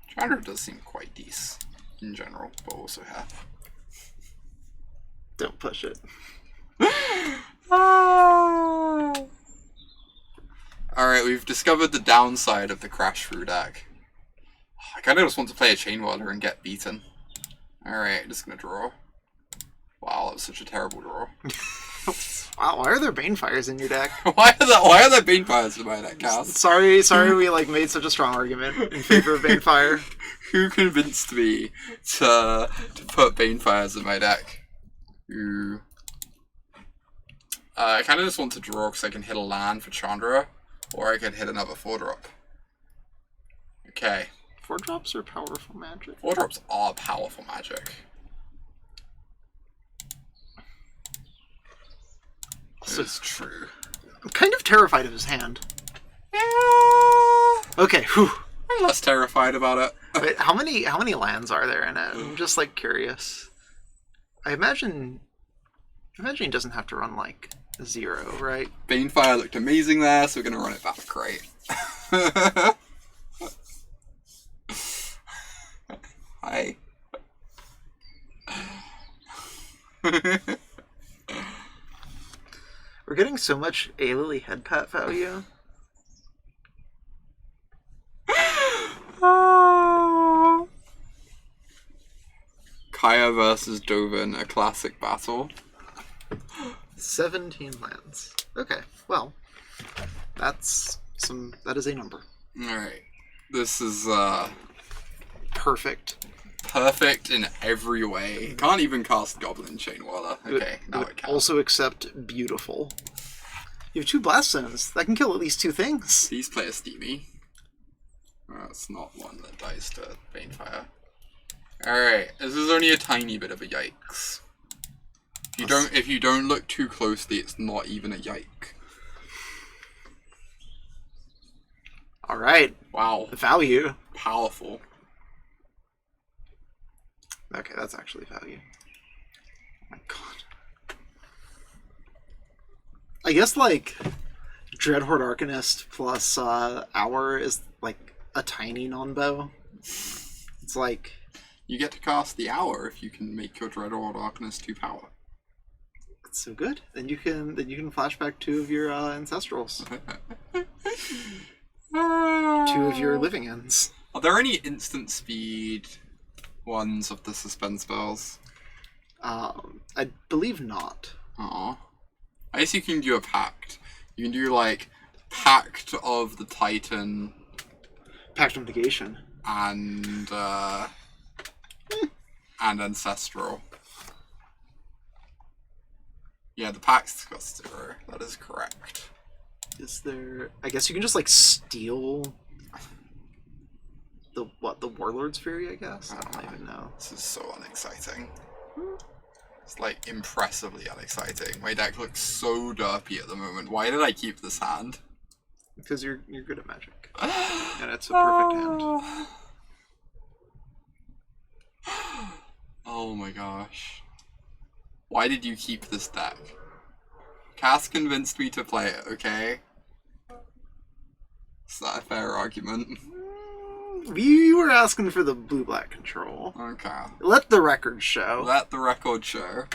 Chandra does seem quite decent in general, but also half. Don't push it. Alright, we've discovered the downside of the Crash Through deck. I kinda just want to play a Chainwhirler and get beaten. Alright, just gonna draw. Wow, that was such a terrible draw. Wow, why are there Banefires in your deck? why are there Banefires in my deck, Cass? Sorry we like made such a strong argument in favor of Banefire. Who convinced me to put Banefires in my deck? Ooh. I kind of just want to draw because I can hit a land for Chandra, or I could hit another 4-drop. Okay. 4-drops are powerful magic. 4-drops are powerful magic. So It's true. I'm kind of terrified of his hand. Yeah. Okay, whew. I'm less terrified about it. Wait, how many lands are there in it? I'm just like curious. I imagine he doesn't have to run like 0, right? Banefire looked amazing there, so we're gonna run it back. Great. Hi. We're getting so much A-Lily head pat value. Kaya versus Dovin, a classic battle. 17 lands. Okay, well, that is a number. Alright. This is Perfect. perfect in every way. Can't even cast Goblin Chainwhirler. Okay, now it can. Also accept beautiful. You have 2 blast zones. That can kill at least 2 things. Please play a Steamy. That's not one that dies to Banefire. Alright, this is only a tiny bit of a yikes. If you don't look too closely, it's not even a yike. Alright. Wow. Value. Powerful. Okay, that's actually value. Oh my god. I guess, like, Dreadhorde Arcanist plus Hour is, like, a tiny non-bow. It's like... You get to cast the Hour if you can make your Dreadhorde Arcanist 2 power. That's so good. Then you can flashback 2 of your Ancestrals. 2 of your Living Ends. Are there any instant speed ones of the suspend spells? I believe not. Aw. I guess you can do a pact. You can do, like, Pact of the Titan. Pact of Negation. And Ancestral. Yeah, the Pact's got 0. That is correct. Is there... I guess you can just, like, steal... The Warlord's Fury, I guess? I don't even know. This is so unexciting. It's, like, impressively unexciting. My deck looks so derpy at the moment. Why did I keep this hand? Because you're good at Magic. And it's a perfect hand. Oh my gosh. Why did you keep this deck? Cass convinced me to play it, okay? Is that a fair argument? You were asking for the blue-black control. Okay. Let the record show. Let the record show.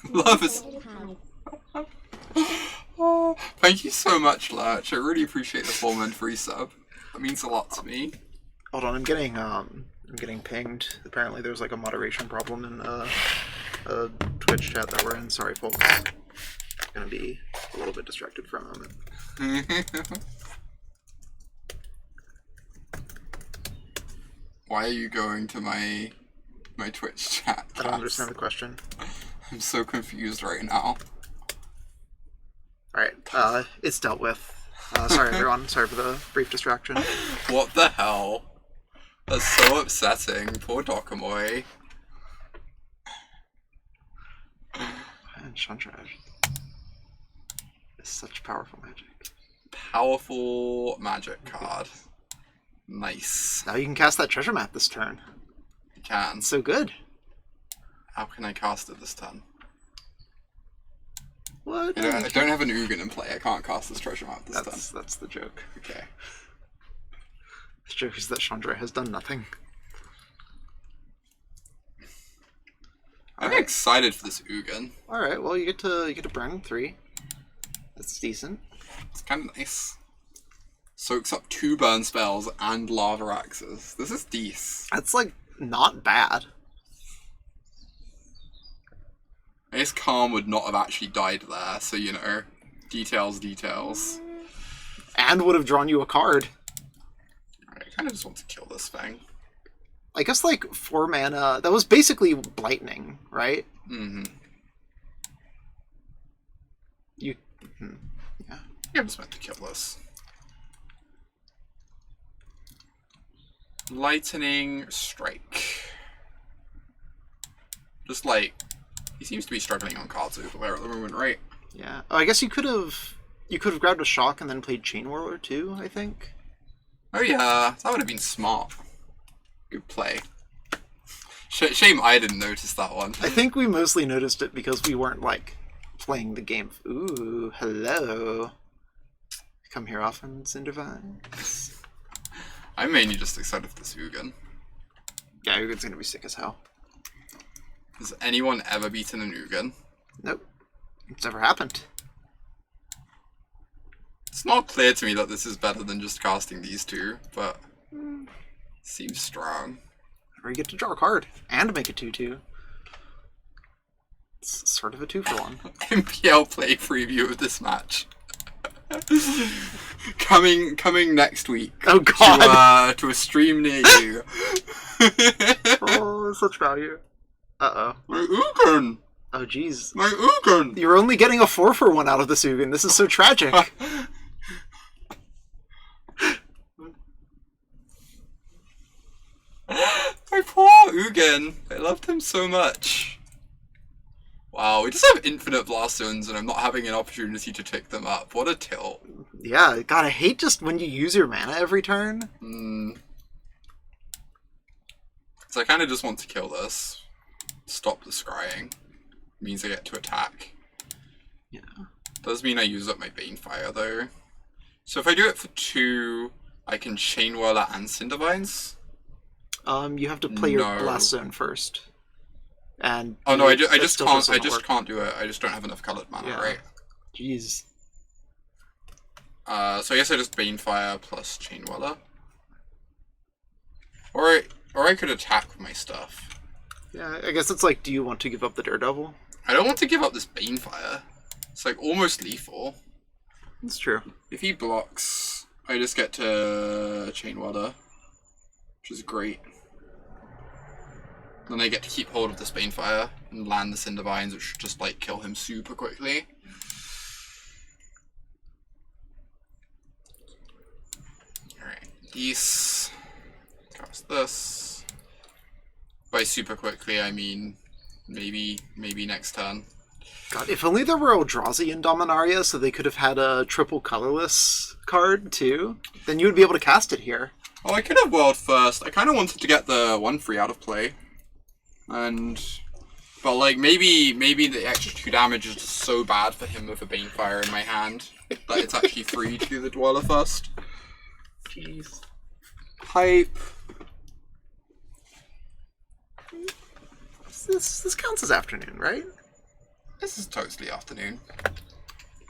Love is... Oh, thank you so much, Lurch. I really appreciate the 4-month free sub. That means a lot to me. Hold on, I'm getting pinged. Apparently there's like a moderation problem in a Twitch chat that we're in. Sorry, folks. Gonna be a little bit distracted for a moment. Why are you going to my Twitch chat? I don't understand the question. I'm so confused right now. Alright, it's dealt with. Sorry everyone, sorry for the brief distraction. What the hell? That's so upsetting. Poor Dokamoy. And Chandra is such powerful magic. Powerful magic card. Nice. Now you can cast that treasure map this turn. You can. It's so good. How can I cast it this turn? What? I don't have an Ugin in play. I can't cast this treasure map this turn. That's the joke. Okay. The joke is that Chandra has done nothing. I'm excited for this Ugin. Alright, well you get to burn 3. That's decent. It's kind of nice. Soaks up 2 burn spells and lava axes. This is decent. That's like not bad. I guess Karn would not have actually died there, so you know, details. And would have drawn you a card. I kind of just want to kill this thing. I guess like 4 mana. That was basically Blightning, right? Mm-hmm. Yeah. I'm just meant to kill this. Lightning Strike. Just like, he seems to be struggling on cards over there at the moment, right? Yeah. Oh, I guess you could have You could have grabbed a shock and then played Chainwhirler too, I think. Oh yeah, that would have been smart. Good play. Shame I didn't notice that one. I think we mostly noticed it because we weren't, like, playing the game. Ooh, hello. Come here often, Cindervines. I'm mainly just excited for this Ugin. Yeah, Ugin's gonna be sick as hell. Has anyone ever beaten an Ugin? Nope. It's never happened. It's not clear to me that this is better than just casting these two, but seems strong. Or you get to draw a card and make a 2/2. It's sort of a 2-for-1. MPL play preview of this match. coming next week. Oh god! To a stream near you. Oh, such value. Uh-oh. My Ugin! Oh jeez. My Ugin! You're only getting a 4-for-1 out of this Ugin. This is so tragic. My poor Ugin. I loved him so much. Wow, we just have infinite blast zones and I'm not having an opportunity to pick them up. What a tilt. Yeah, god, I hate just when you use your mana every turn. So I kind of just want to kill this. Stop the scrying. Means I get to attack. Yeah. Does mean I use up my Banefire though. So if I do it for 2, I can Chainwhirler and Cindervines. You have to play your blast zone first. And oh no, I just can't. I just work. can't do it. I just don't have enough colored mana, Yeah. right? Jeez. So I guess I just Banefire plus Chainwhirler. Or I could attack with my stuff. Yeah, I guess it's like, do you want to give up the Daredevil? I don't want to give up this Banefire. It's like almost lethal. That's true. If he blocks, I just get to Chainwhirler, which is great. Then I get to keep hold of this Banefire and land the Cindervines, which should just like kill him super quickly. Alright, Geese. Cast this. By super quickly, I mean maybe next turn. God, if only there were Eldrazi in Dominaria so they could have had a triple colorless card too, then you would be able to cast it here. Oh, I could have World first. I kind of wanted to get the 1/3 out of play. But like maybe the extra 2 damage is just so bad for him with a Banefire in my hand that it's actually free to do the Dweller first. Jeez. Hype. This counts as afternoon, right? This is totally afternoon.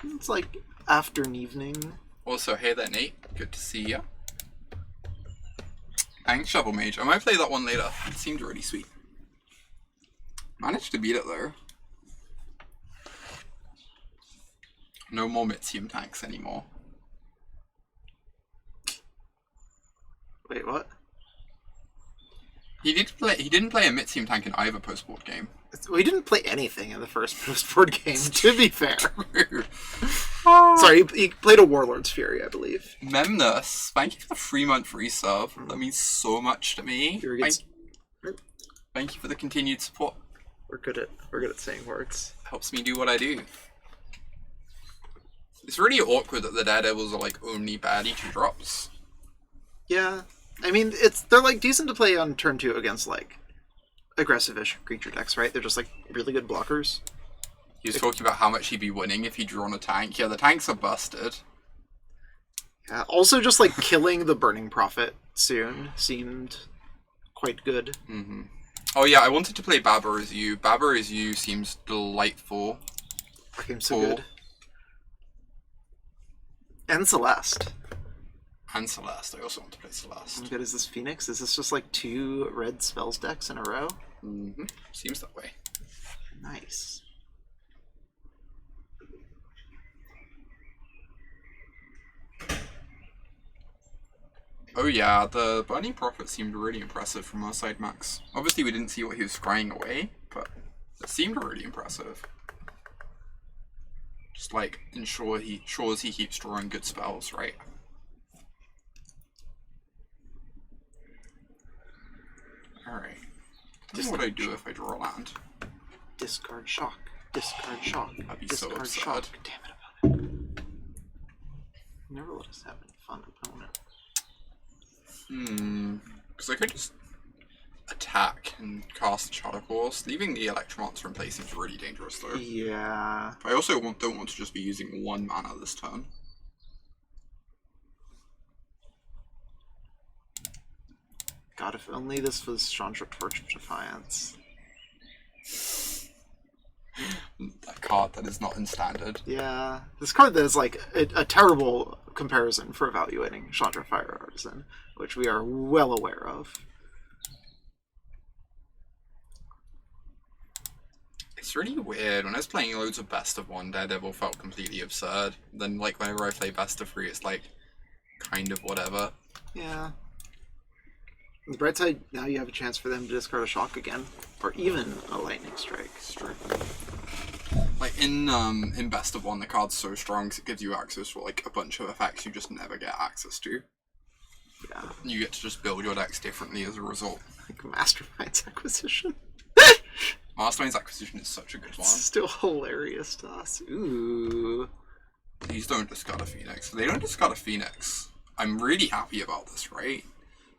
It's like after an evening. Also, hey there, Nate. Good to see ya. Thanks, Shovel Mage. I might play that one later. It seemed really sweet. Managed to beat it though. No more Mitzium tanks anymore. Wait, what? He didn't play a Mitzium tank in either post-board game. We didn't play anything in the first post-board game, to be fair. Oh. Sorry, he played a Warlord's Fury, I believe. Memnus, thank you for the 3-month resub. That means so much to me. Thank you for the continued support. We're good at saying words. Helps me do what I do. It's really awkward that the Daredevils are like only baddie 2-drops. Yeah, I mean they're like decent to play on turn 2 against like aggressive-ish creature decks, right? They're just like really good blockers. He was talking about how much he'd be winning if he drew on a tank. Yeah, the tanks are busted. Yeah, also just like killing the Burning Prophet soon seemed quite good. Mm-hmm. Oh yeah, I wanted to play Baba as you. Baba as you seems delightful. That game's so good. And Celeste. And Celeste. I also want to play Celeste. How good is this Phoenix? Is this just like 2 red spells decks in a row? Mm-hmm. Seems that way. Nice. Oh yeah, the Burning Prophet seemed really impressive from our side, Max. Obviously we didn't see what he was scrying away, but it seemed really impressive. Just like ensures he keeps drawing good spells, right? Alright. What would I do if I draw a land? Discard shock. Discard shock. That'd be so Discard absurd. shock. Damn it about it. Never let us have any fun opponent. Because I could just attack and cast Shadow Course. Leaving the Electromancer in place seems really dangerous though. Yeah. I also don't want to just be using 1 mana this turn. God, if only this was Chandra Torch of Defiance. A card that is not in standard. Yeah. This card that is like a terrible comparison for evaluating Chandra Fire Artisan, which we are well aware of. It's really weird. When I was playing loads of Best of 1, Daredevil felt completely absurd. Then, like, whenever I play Best of 3, it's like, kind of whatever. Yeah. On the bright side, now you have a chance for them to discard a Shock again, or even a Lightning Strike. It's true. Like, in Best of 1, the card's so strong because it gives you access for, like, a bunch of effects you just never get access to. Yeah. You get to just build your decks differently as a result. Like Mastermind's Acquisition. Mastermind's Acquisition is such a good one. It's still hilarious to us. Ooh. Please don't discard a Phoenix. They don't discard a Phoenix. I'm really happy about this, right?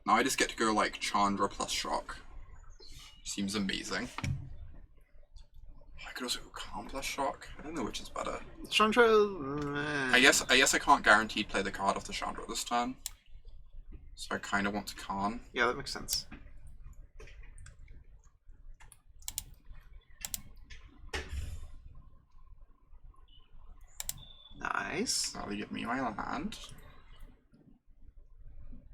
Now I just get to go like Chandra plus Shock. Seems amazing. I could also go Karn plus Shock. I don't know which is better. Chandra... I guess I can't guarantee play the card off the Chandra this turn. So I kind of want to Karn. Yeah, that makes sense. Nice. Now they give me my land.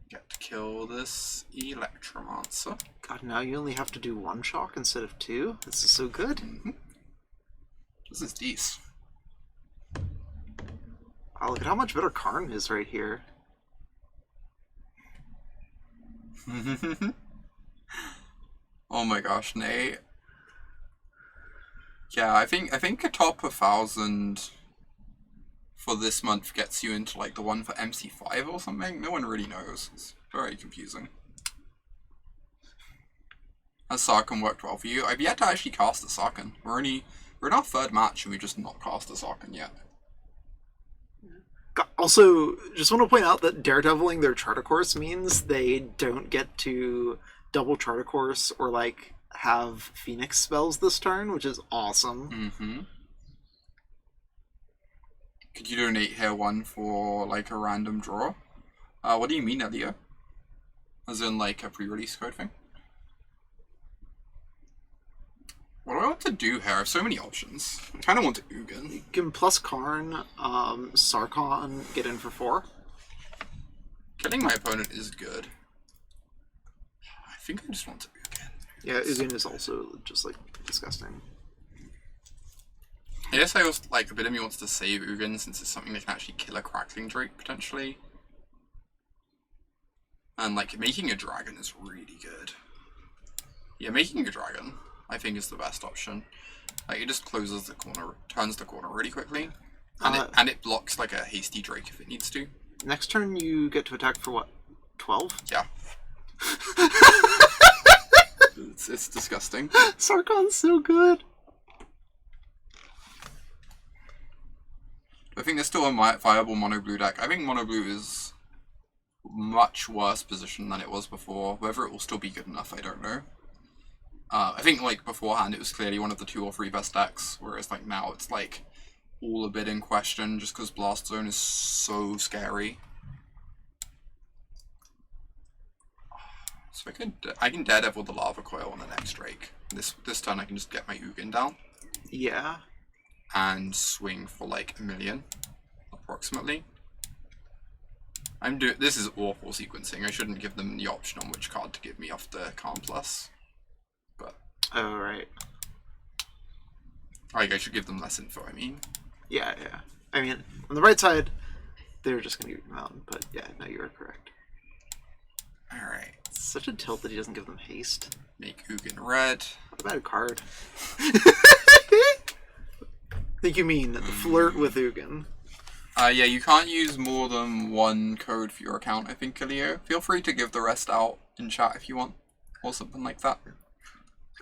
Get to kill this Electromancer. God, now you only have to do 1 Shock instead of 2? This is so good. This is decent. Wow, look at how much better Karn is right here. Oh my gosh, Nate. Yeah, I think a top 1,000 for this month gets you into like the one for MC5 or something. No one really knows. It's very confusing. Has Sarkhan worked well for you? I've yet to actually cast a Sarkhan. We're in our 3rd match and we just not cast a Sarkhan yet. Also, just want to point out that Daredeviling their Charter Course means they don't get to double Charter Course or like have Phoenix spells this turn, which is awesome. Could you donate here 1 for like a random draw? What do you mean, Elio? As in like a pre-release code thing? What do I want to do here? I have so many options. I kind of want to Ugin. You can plus Karn, Sarkhan, get in for 4. Killing my opponent is good. I think I just want to Ugin. Yeah, Ugin is also just like disgusting. I guess I also, like, a bit of me wants to save Ugin since it's something that can actually kill a Crackling Drake, potentially. And, like, making a dragon is really good. Yeah, making a dragon, I think, is the best option. Like, it just closes the corner, turns the corner really quickly. And it blocks, like, a hasty Drake if it needs to. Next turn you get to attack for what? 12? Yeah. It's disgusting. Sarkhan's so good! I think there's still a viable mono-blue deck. I think mono-blue is much worse position than it was before. Whether it will still be good enough, I don't know. I think, like, beforehand it was clearly one of the 2 or 3 best decks, whereas, like, now it's, like, all a bit in question just because Blast Zone is so scary. So I can Daredevil the Lava Coil on the next Drake. This turn I can just get my Ugin down. Yeah. And swing for like 1 million, approximately. This is awful sequencing. I shouldn't give them the option on which card to give me off the Karn Plus. But oh, right. Like, I should give them less info, I mean. Yeah. I mean, on the right side, they're just gonna give you Mountain, but yeah, no, you are correct. Alright. It's such a tilt that he doesn't give them haste. Make Ugin red. What a bad card. I think you mean the flirt with Ugin. Yeah, you can't use more than 1 code for your account, I think, Leo. Feel free to give the rest out in chat if you want, or something like that.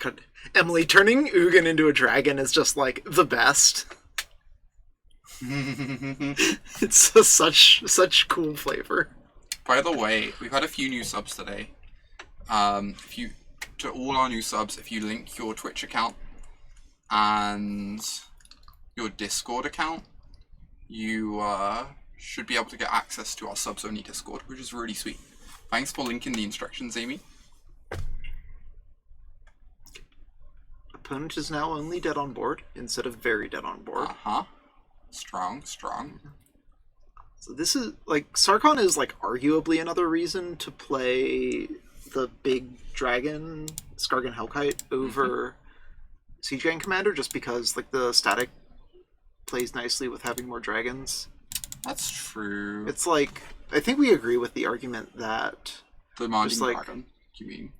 God, Emily, turning Ugin into a dragon is just like the best. It's such cool flavor. By the way, we've had a few new subs today. To all our new subs, if you link your Twitch account and your Discord account, you should be able to get access to our subs only Discord, which is really sweet. Thanks for linking the instructions, Amy. Opponent is now only dead on board instead of very dead on board. Strong. So this is like Sarkhan is like arguably another reason to play the big dragon Skargan Hellkite over Siege Gang Commander, just because like the static plays nicely with having more dragons. That's true. It's like I think we agree with the argument that Demanding like, Dragon, you mean?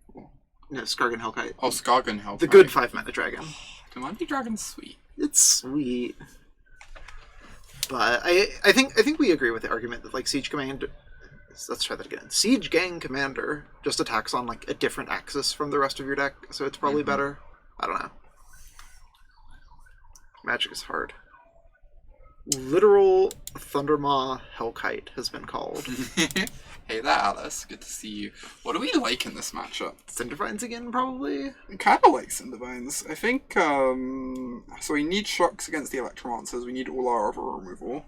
No, Skargan Hellkite. Oh, Skargan Hellkite. The good 5-mana dragon. Demanding Dragon's sweet. It's sweet. But I think we agree with the argument that like Siege Commander. Let's try that again. Siege Gang Commander just attacks on like a different axis from the rest of your deck, so it's probably better. I don't know. Magic is hard. Literal Thundermaw Hellkite has been called. Hey there, Alice. Good to see you. What do we like in this matchup? Cindervines again, probably? I kind of like Cindervines. I think, so we need shocks against the Electromancers. We need all our other removal.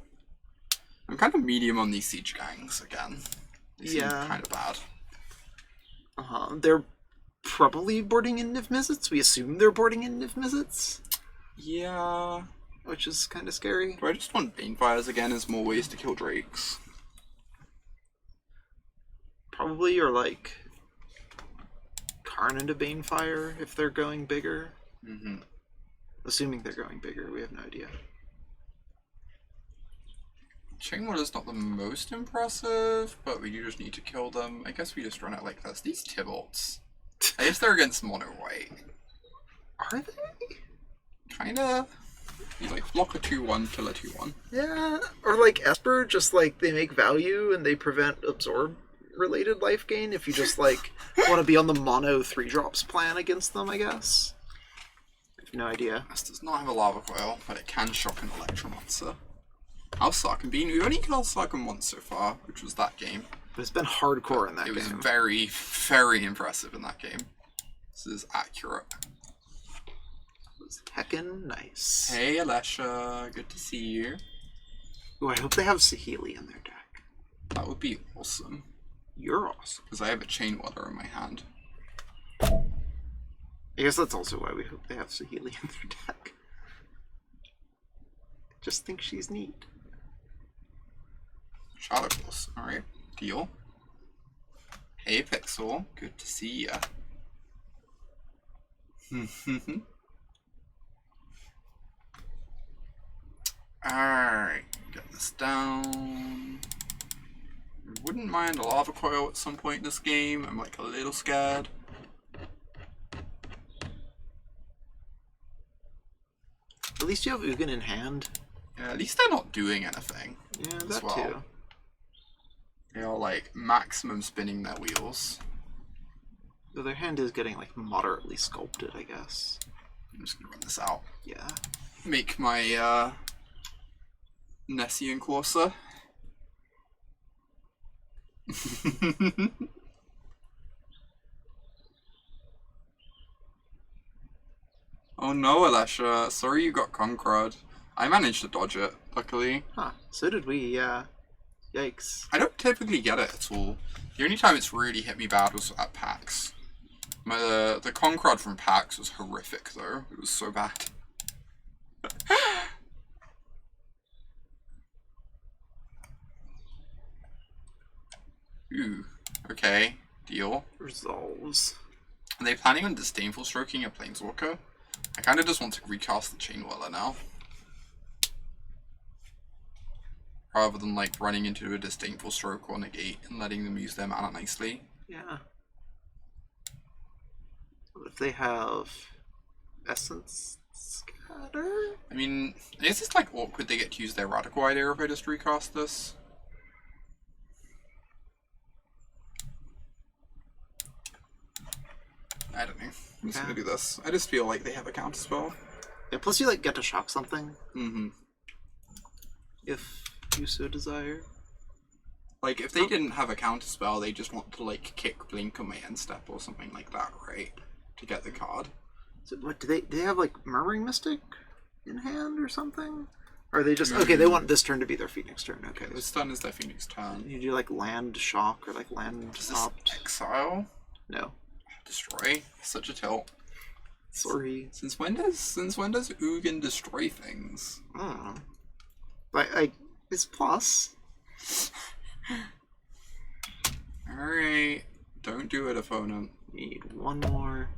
I'm kind of medium on these Siege Gangs again. They seem kind of bad. They're probably boarding in Niv-Mizzets. We assume they're boarding in Niv-Mizzets. Yeah. Which is kind of scary. Do I just want Banefires again as more ways to kill Drakes? Probably, or like Karn into Banefire if they're going bigger. Assuming they're going bigger, we have no idea. Chainwhirler's not the most impressive, but we do just need to kill them. I guess we just run it like this. These Tibalts. I guess they're against Mono-White. Are they? Kinda. You like block a 2-1, kill a 2-1. Yeah, or like Esper, just like they make value and they prevent absorb related life gain if you just like want to be on the mono 3-drops plan against them, I guess. I have no idea. This does not have a Lava Coil, but it can shock an Electromancer. How's Sarkhan been? We've only killed Sarkhan once so far, which was that game. But it's been hardcore in that game. It was very, very impressive in that game. This is accurate. It was heckin' nice. Hey Alesha, good to see you. Ooh, I hope they have Saheeli in their deck. That would be awesome. You're awesome. Because I have a Chainwhirler in my hand. I guess that's also why we hope they have Saheeli in their deck. I just think she's neat. Shadow Pulse, alright. Deal. Hey Pixel, good to see ya. Alright, get this down. I wouldn't mind a Lava Coil at some point in this game. I'm like a little scared. At least you have Ugin in hand. Yeah, at least they're not doing anything. Yeah, as that well. too. They are like maximum spinning their wheels. Though their hand is getting like moderately sculpted, I guess. I'm just gonna run this out. Yeah. Make my Nessian Corsa. Oh no, Alesha. Sorry you got Conquered. I managed to dodge it, luckily. Huh. So did we, yeah. Yikes. I don't typically get it at all. The only time it's really hit me bad was at PAX. The Conquered from PAX was horrific, though. It was so bad. Ooh. Okay. Deal. Resolves. Are they planning on disdainful stroking a planeswalker? I kind of just want to recast the Chainwhirler now. Rather than like running into a disdainful stroke or negate and letting them use their mana nicely. Yeah. What if they have Essence Scatter? I mean, is this like awkward they get to use their radical idea if I just recast this? I don't know. I'm just gonna do this. I just feel like they have a counterspell. Yeah, plus you like get to shock something. Mm-hmm. if you so desire. Like, if they didn't have a counterspell, they just want to, like, kick Blink on my end step or something like that, right? To get the card. So what, do they have, like, Murmuring Mystic in hand or something? Or are they just... Okay, they want this turn to be their Phoenix turn, okay. This turn is their Phoenix turn. You do, like, Land Shock or, like, Land Opt? Exile? No. Destroy? Such a tilt. Sorry. Since when does Ugin destroy things? I don't know. But, it's plus. Alright. Don't do it, opponent. We need one more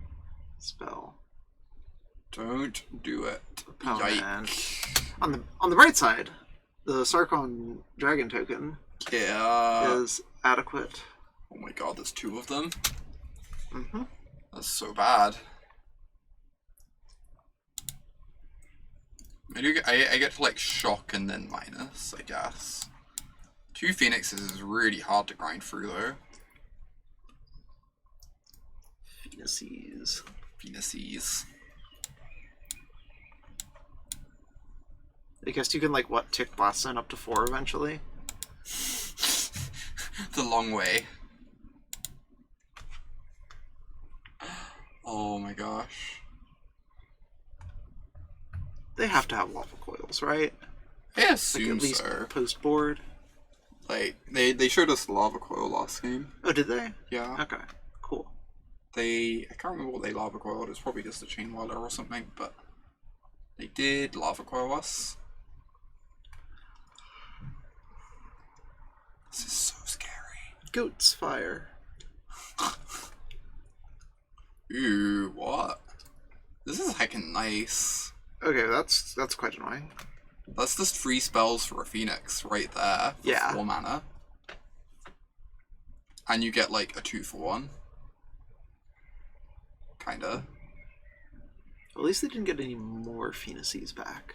spell. Don't do it. Opponent. Yikes. On the right side, the Sarkhan Dragon token is adequate. Oh my god, there's two of them? Mm-hmm. That's so bad. I get to, like, shock and then minus, I guess. 2 Phoenixes is really hard to grind through, though. Phoenixes. I guess you can, like, what, tick Blast Zone up to 4 eventually? The long way. Oh my gosh. They have to have Lava Coils, right? I assume like, at least so. Post board. Like, they showed us the Lava Coil last game. Oh, did they? Yeah. Okay, cool. I can't remember what they Lava Coiled. It's probably just a Chainwhirler or something, but they did Lava Coil us. This is so scary. Goat's Fire. Ooh, what? This is heckin' nice. Okay, that's quite annoying. That's just 3 spells for a Phoenix right there. For 4 mana. And you get like a 2-for-1. Kinda. At least they didn't get any more Phoenixes back.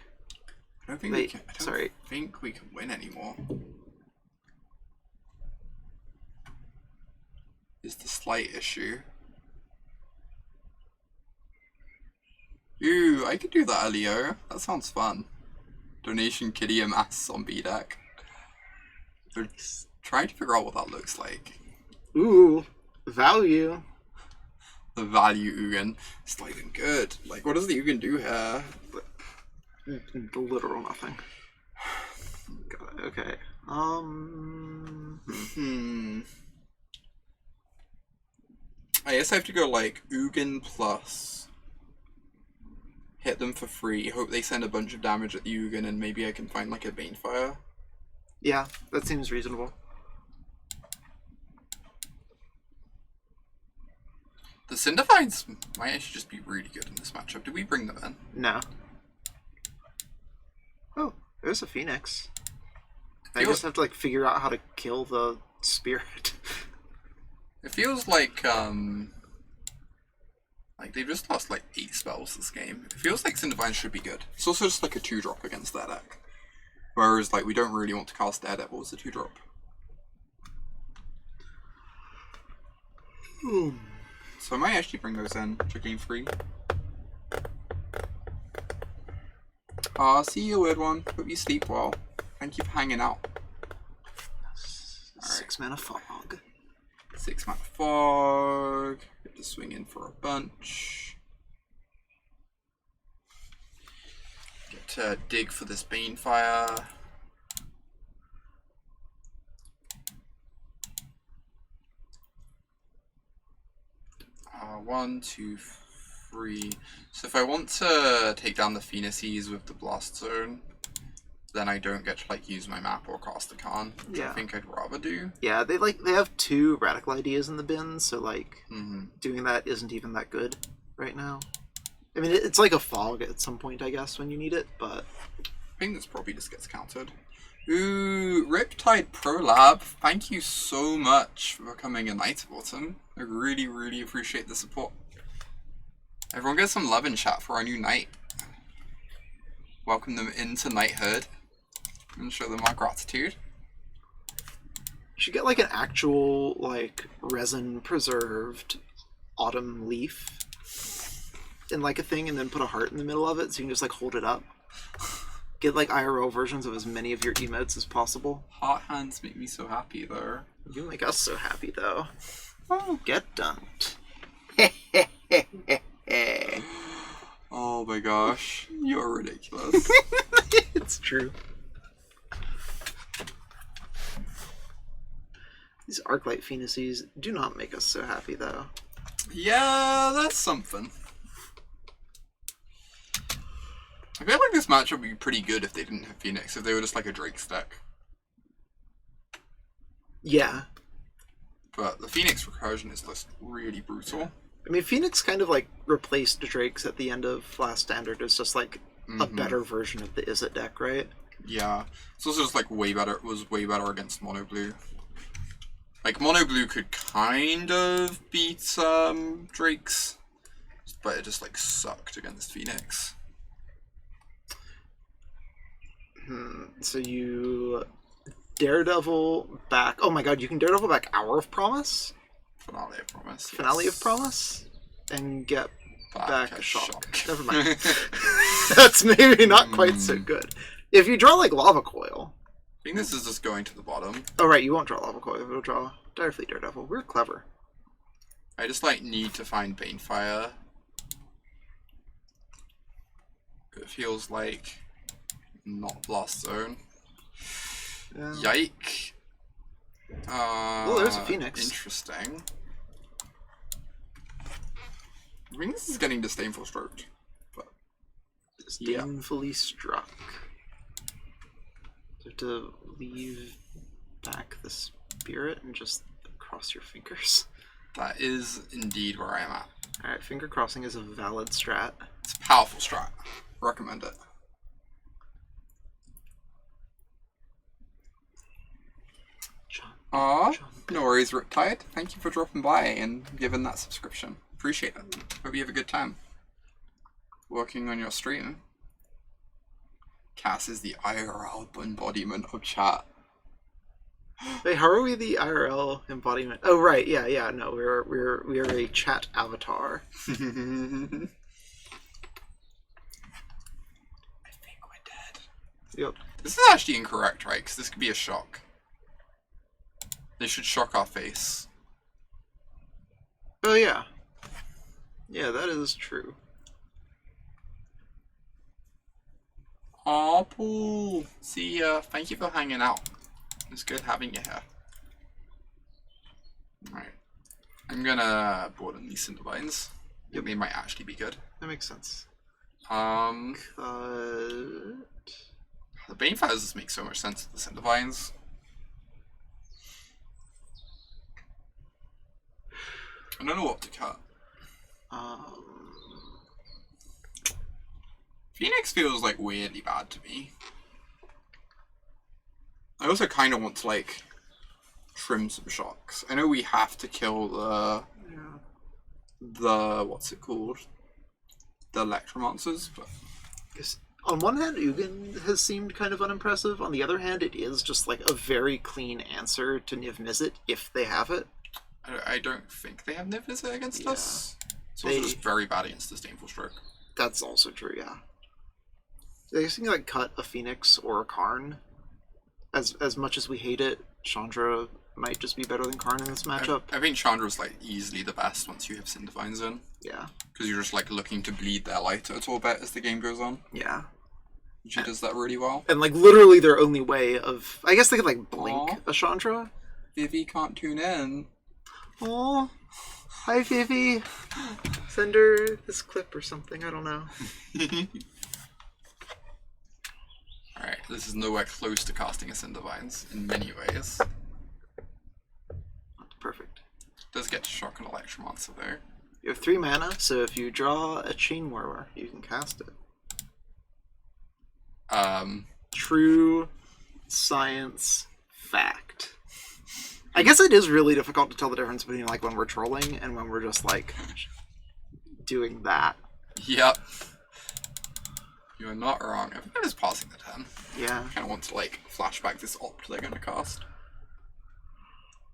I don't think we can. I don't think we can win anymore. Is the slight issue. Ooh, I could do that, Leo. That sounds fun. Donation Kitty a mass zombie deck. They're trying to figure out what that looks like. Ooh, value. The value Ugin. It's not even good. Like, what does the Ugin do here? The literal nothing. Got it. Okay. I guess I have to go like Ugin plus. Hit them for free. Hope they send a bunch of damage at the Ugin, and maybe I can find like a Banefire. Yeah, that seems reasonable. The Cindervines might actually just be really good in this matchup. Did we bring them in? No. Oh, there's a Phoenix. I just have to like figure out how to kill the spirit. It feels like they've just lost like 8 spells this game. It feels like Cindervines should be good. It's also just like a 2-drop against their deck. Whereas like we don't really want to cast Daredevil as a 2-drop. So I might actually bring those in for game 3. See you, weird one. Hope you sleep well. Thank you for hanging out. 6 mana fog. 6 mana fog. Get to swing in for a bunch. Get to dig for this Banefire. One, two, three. So if I want to take down the Phoenixes with the Blast Zone, then I don't get to like use my map or cast a Karn, which I think I'd rather do. Yeah, they have 2 radical ideas in the bin, so like doing that isn't even that good right now. I mean, it's like a fog at some point, I guess, when you need it, but I think this probably just gets countered. Ooh, Riptide Pro Lab, thank you so much for becoming a Knight of Autumn. I really, really appreciate the support. Everyone get some love in chat for our new Knight. Welcome them into Knighthood and show them our gratitude. you should get like an actual like resin preserved autumn leaf in like a thing and then put a heart in the middle of it so you can just like hold it up. Get like IRL versions of as many of your emotes as possible. Heart hands make me so happy, though. You make us so happy, though. Oh, get dumped. Oh my gosh, you're ridiculous. It's true. These Arclight Phoenixes do not make us so happy, though. Yeah, that's something. I feel like this matchup would be pretty good if they didn't have Phoenix, if they were just like a Drake's deck. Yeah. But the Phoenix recursion is just really brutal. I mean, Phoenix kind of like replaced Drake's at the end of Last Standard as just like a better version of the Izzet deck, right? Yeah. It's also just like way better against Mono Blue. Like Mono Blue could kind of beat Drake's, but it just like sucked against Phoenix. So you Daredevil back. Oh my god, you can Daredevil back Hour of Promise? Finale of Promise. Finale of Promise? And get back a shock. Never mind. I That's maybe not quite so good. If you draw like Lava Coil. think this is just going to the bottom. Oh right, you won't draw Lava Coil, you'll draw Direfleet Daredevil. We're clever. I just like need to find Banefire. It feels like not Blast Zone. Yeah. Yike. Oh, there's a Phoenix. Interesting. I think this is getting Disdainful Stroked. But Disdainfully struck. You have to leave back the spirit and just cross your fingers. that is indeed where I am at. Alright, finger crossing is a valid strat. It's a powerful strat. Recommend it. Aw, no worries, Riptide. Thank you for dropping by and giving that subscription. Appreciate it. Hope you have a good time working on your stream. Cass is the IRL embodiment of chat. Wait, how are we the IRL embodiment? Oh right, yeah, no, we are a chat avatar. I think we're dead. Yep. This is actually incorrect, right? Because this could be a shock. They should shock our face. Oh yeah. Yeah, that is true. Aw, Paul. See ya. Thank you for hanging out. It's good having you here. Alright. I'm gonna board in these Cindervines. Yep. They might actually be good. That makes sense. The Banefires just make so much sense with the Cindervines. I don't know what to cut. Phoenix feels like weirdly bad to me. I also kind of want to like trim some shocks. I know we have to kill the what's it called? The Electromancers, but on one hand, Ugin has seemed kind of unimpressive. On the other hand, it is just like a very clean answer to Niv Mizzet if they have it. I don't think they have Niv Mizzet against Yeah. us. It's also just very bad against Disdainful Stroke. That's also true, yeah. I guess you can like cut a Phoenix or a Karn. As much as we hate it, Chandra might just be better than Karn in this matchup. I think Chandra's like easily the best once you have Cindervines in. Yeah. Because you're just like looking to bleed their light a little bit as the game goes on. Yeah. She does that really well. And like literally their only way of, I guess they could like blink Aww. a Chandra. Vivi can't tune in. Oh, hi Vivi. Send her this clip or something. I don't know. Alright, this is nowhere close to casting a Cindervines in many ways. Perfect. Does get to shock an Electromancer though. You have 3 mana, so if you draw a Chainwhirler, you can cast it. True science fact. I guess it is really difficult to tell the difference between like when we're trolling and when we're just like doing that. Yep. You are not wrong. I think I'm just passing the turn. Yeah. I kind of want to like flashback this opt they're going to cast.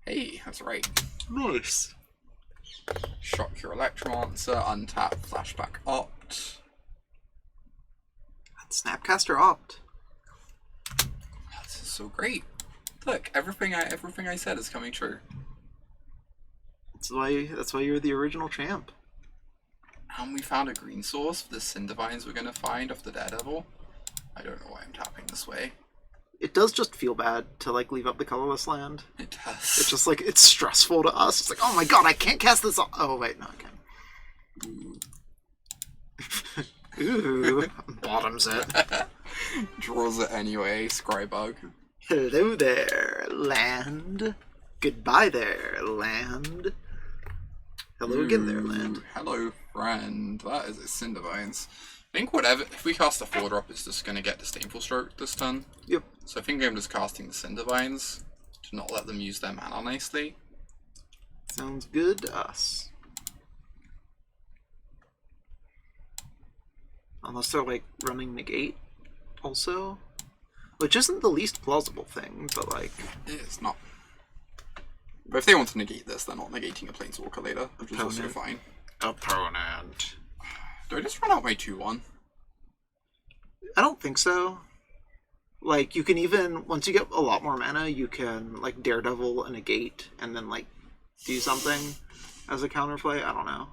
Hey, that's right. Nice. Shock your Electromancer, untap, flashback opt. Snapcaster Opt. so great. Look, everything I said is coming true. That's why you're the original champ. And we found a green source for the Cindervines we're gonna find off the Daredevil. I don't know why I'm tapping this way. It does just feel bad to like leave up the colorless land. It does. It's just like it's stressful to us. It's like, oh my god, I can't cast this. Oh wait, no, I can. Ooh, bottoms it. Draws it anyway. Scrybug. Hello there, land. Goodbye there, land. Hello again there, land. Hello, friend. That is a Cindervines. I think whatever, if we cast a 4-drop, it's just going to get Disdainful Stroke this turn. Yep. So I think I'm just casting the Cindervines to not let them use their mana nicely. Sounds good to us. Unless they're like running negate also. Which isn't the least plausible thing, but like... It's not. But if they want to negate this, they're not negating a Planeswalker later, which is also fine. Opponent. Do I just run out my 2-1? I don't think so. Like, you can even, once you get a lot more mana, you can, like, Daredevil and negate, and then, like, do something as a counterplay. I don't know.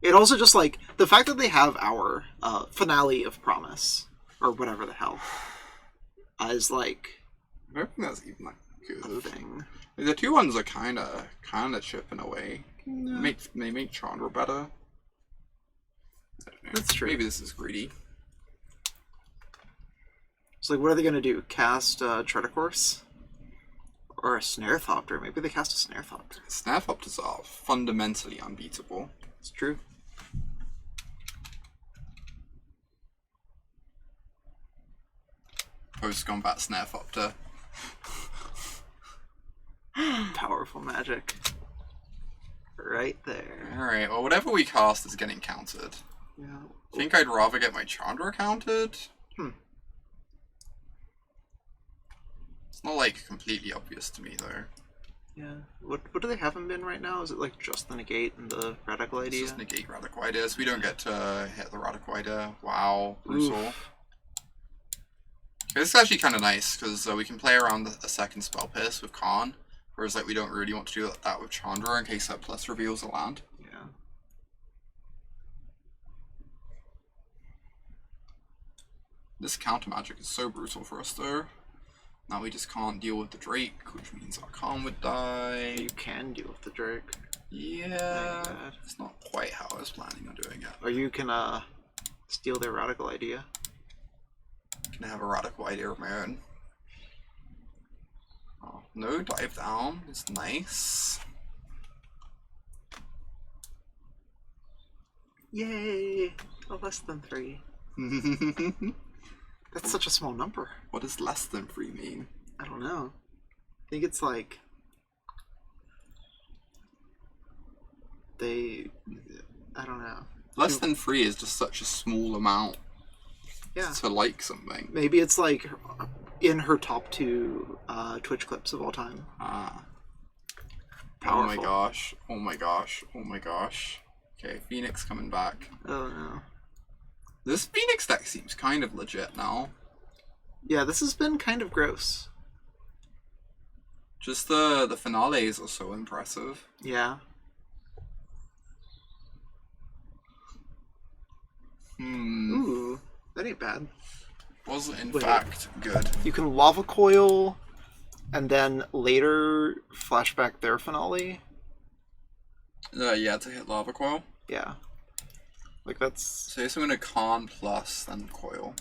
It also just, like, the fact that they have our Finale of Promise, or whatever the hell, is, like, I don't think that's even, like, good. a thing. The 2-1s are kinda chipping away. No. They make Chandra better. I don't know. That's true. Maybe this is greedy. It's like, what are they going to do? Cast Treadercourse? Or a Snarethopter? Maybe they cast a Snarethopter. Snarethopters are fundamentally unbeatable. It's true. Post-combat Snarethopter. Powerful magic. Right there. Alright, well whatever we cast is getting countered. Yeah. I think I'd rather get my Chandra countered. It's not like completely obvious to me though. Yeah. What do they have him in right now? Is it like just the negate and the radical idea? It's just negate Radical Idea, so we don't get to hit the Radical Idea. Wow, brutal. This is actually kind of nice, because we can play around a second Spell Pierce with Karn, whereas like we don't really want to do that with Chandra in case that plus reveals a land. Yeah. This counter magic is so brutal for us though. Now we just can't deal with the Drake, which means our Karn would die. You can deal with the Drake. Yeah, it's not quite how I was planning on doing it. Or you can steal their radical idea. Can I have a Radical Idea of my own? Oh, no dive down. It's nice. Yay! A less than 3. That's such a small number. What does less than 3 mean? I don't know. I think it's like... I don't know. Less than 3 is just such a small amount. Yeah. To like something. Maybe it's like in her top 2 Twitch clips of all time. Ah. Powerful. Oh my gosh. Oh my gosh. Oh my gosh. Okay, Phoenix coming back. Oh no. This Phoenix deck seems kind of legit now. Yeah, this has been kind of gross. Just the finales are so impressive. Yeah. Ooh, that ain't bad. Was in fact good. You can Lava Coil, and then later flashback their finale. Yeah, to hit Lava Coil. Yeah. Like that's... So I guess I'm gonna Karn plus, then Coil.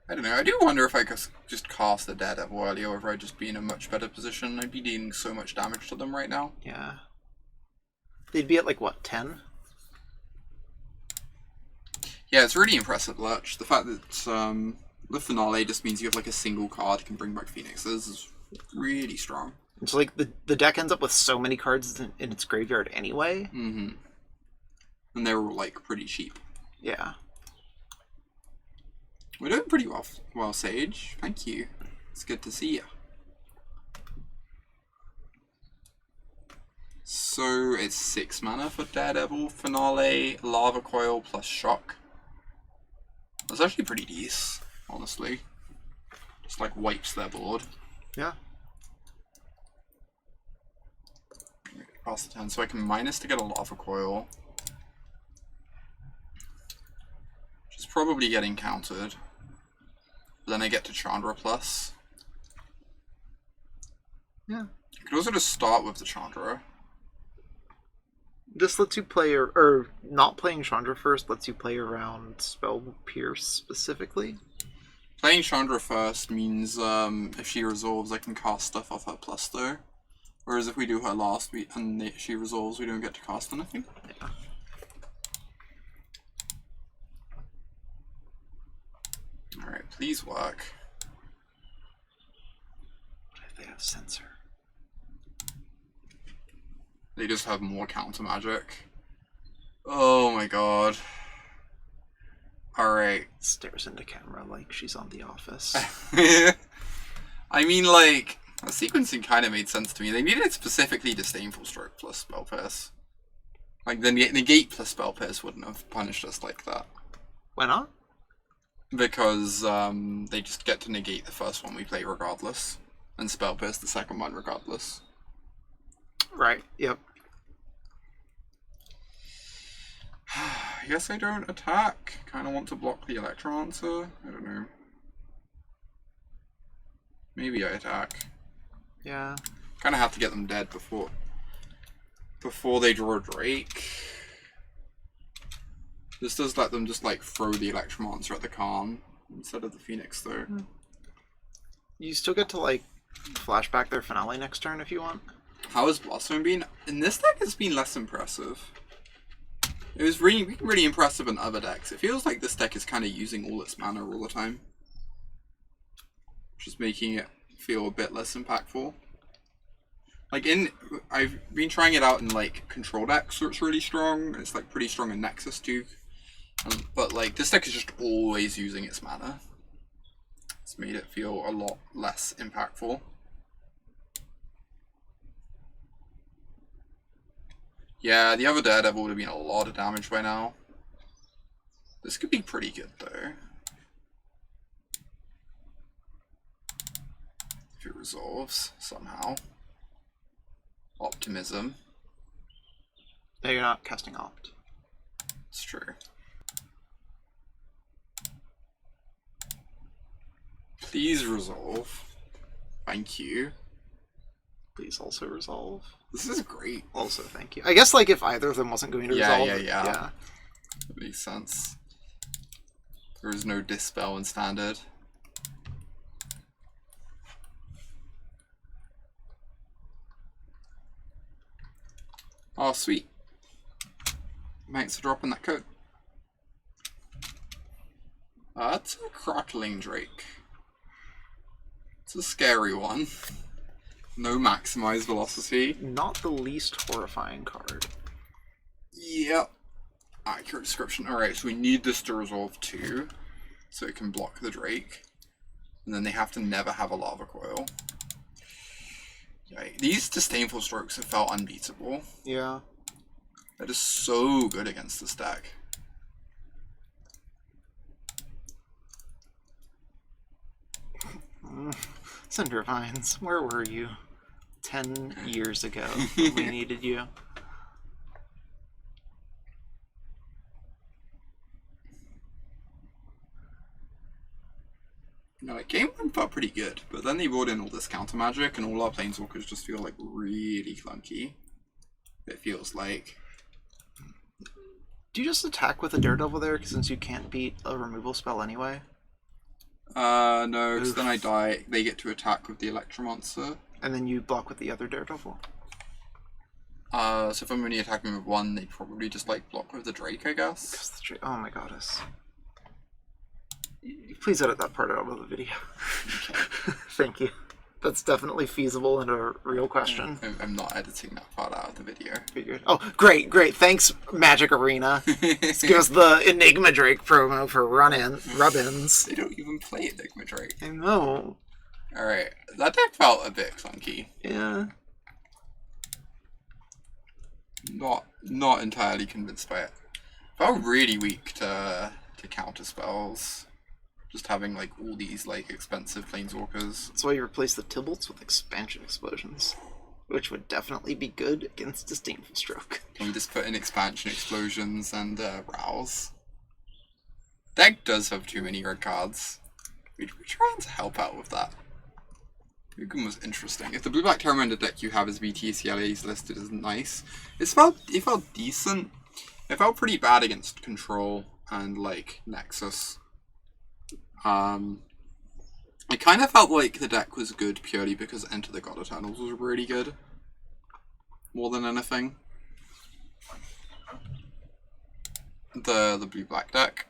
I don't know, I do wonder if I could just cast the Daredevil earlier, or if I'd just be in a much better position. I'd be dealing so much damage to them right now. Yeah. They'd be at like, what, 10? Yeah, it's really impressive, Lurch. The fact that the finale just means you have like a single card that can bring back Phoenixes is really strong. It's like the deck ends up with so many cards in its graveyard anyway. Mm-hmm. And they were like pretty cheap. Yeah. We're doing pretty well, Sage. Thank you. It's good to see you. So it's 6 mana for Daredevil, Finale, Lava Coil plus Shock. That's actually pretty decent, honestly. Just like wipes their board. Yeah. Pass the turn, so I can minus to get a Lava Coil. Which is probably getting countered. But then I get to Chandra plus. Yeah. I could also just start with the Chandra. This lets you play, or not playing Chandra first lets you play around Spell Pierce specifically. Playing Chandra first means if she resolves, I can cast stuff off her plus though. Whereas if we do her last and she resolves, we don't get to cast anything. Yeah. Alright, please work. What if they have Censor? They just have more counter magic. Oh my god. Alright. Stares into camera like she's on The Office. I mean, like, the sequencing kind of made sense to me. They needed specifically Disdainful Stroke plus Spell Pierce. Like, the Negate plus Spell Pierce wouldn't have punished us like that. Why not? Because they just get to negate the first one we play regardless. And Spell Pierce the second one regardless. Right, yep. I guess I don't attack. Kind of want to block the Electromancer. I don't know. Maybe I attack. Yeah. Kind of have to get them dead before they draw a Drake. This does let them just like throw the Electromancer at the Karn instead of the Phoenix though. You still get to like flashback their finale next turn if you want. How has Bloodstone been? In this deck it's been less impressive. It was really impressive in other decks. It feels like this deck is kind of using all its mana all the time. Just making it feel a bit less impactful. Like I've been trying it out in like control decks, so it's really strong. It's like pretty strong in Nexus too. But like this deck is just always using its mana. It's made it feel a lot less impactful. Yeah, the other Daredevil would have been a lot of damage by now. This could be pretty good though. If it resolves somehow. Optimism. No, you're not casting Opt. It's true. Please resolve. Thank you. Please also resolve. This is great. Also, thank you. I guess like if either of them wasn't going to resolve. Yeah. That makes sense. There is no Dispel in Standard. Oh, sweet. Thanks for dropping that code. That's a Crackling Drake. It's a scary one. No maximized velocity. Not the least horrifying card. Yep. Accurate description. Alright, so we need this to resolve too, so it can block the Drake. And then they have to never have a Lava Coil. Yikes. These Disdainful Strokes have felt unbeatable. Yeah. That is so good against this deck. Cindervines, where were you 10 years ago when we needed you? No, like, game one felt pretty good, but then they brought in all this counter magic, and all our planeswalkers just feel like really clunky. It feels like. Do you just attack with a Daredevil there, since you can't beat a removal spell anyway? No, because then I die. They get to attack with the Electromancer. And then you block with the other Daredevil. So if I'm only attacking with one, they probably just like block with the Drake, I guess. Oh my goddess. Please edit that part out of the video. Okay. Thank you. That's definitely feasible and a real question. I'm not editing that part out of the video. Figured. Oh, great. Thanks, Magic Arena. Let's give us the Enigma Drake promo for rub-ins. They don't even play Enigma Drake. I know. Alright, that deck felt a bit clunky. Yeah. Not entirely convinced by it. Felt really weak to to counter spells. Just having like all these like expensive planeswalkers. That's why you replace the Tibalts with expansion explosions, which would definitely be good against Disdainful Stroke. And we just put in expansion explosions and rouse. Deck does have too many red cards. We're trying to help out with that. Ugin was interesting. If the blue-black Terramander deck you have as BTCLAs listed is nice, it felt decent. It felt pretty bad against Control and like Nexus. It kind of felt like the deck was good purely because Enter the God Eternals was really good. More than anything. The blue-black deck.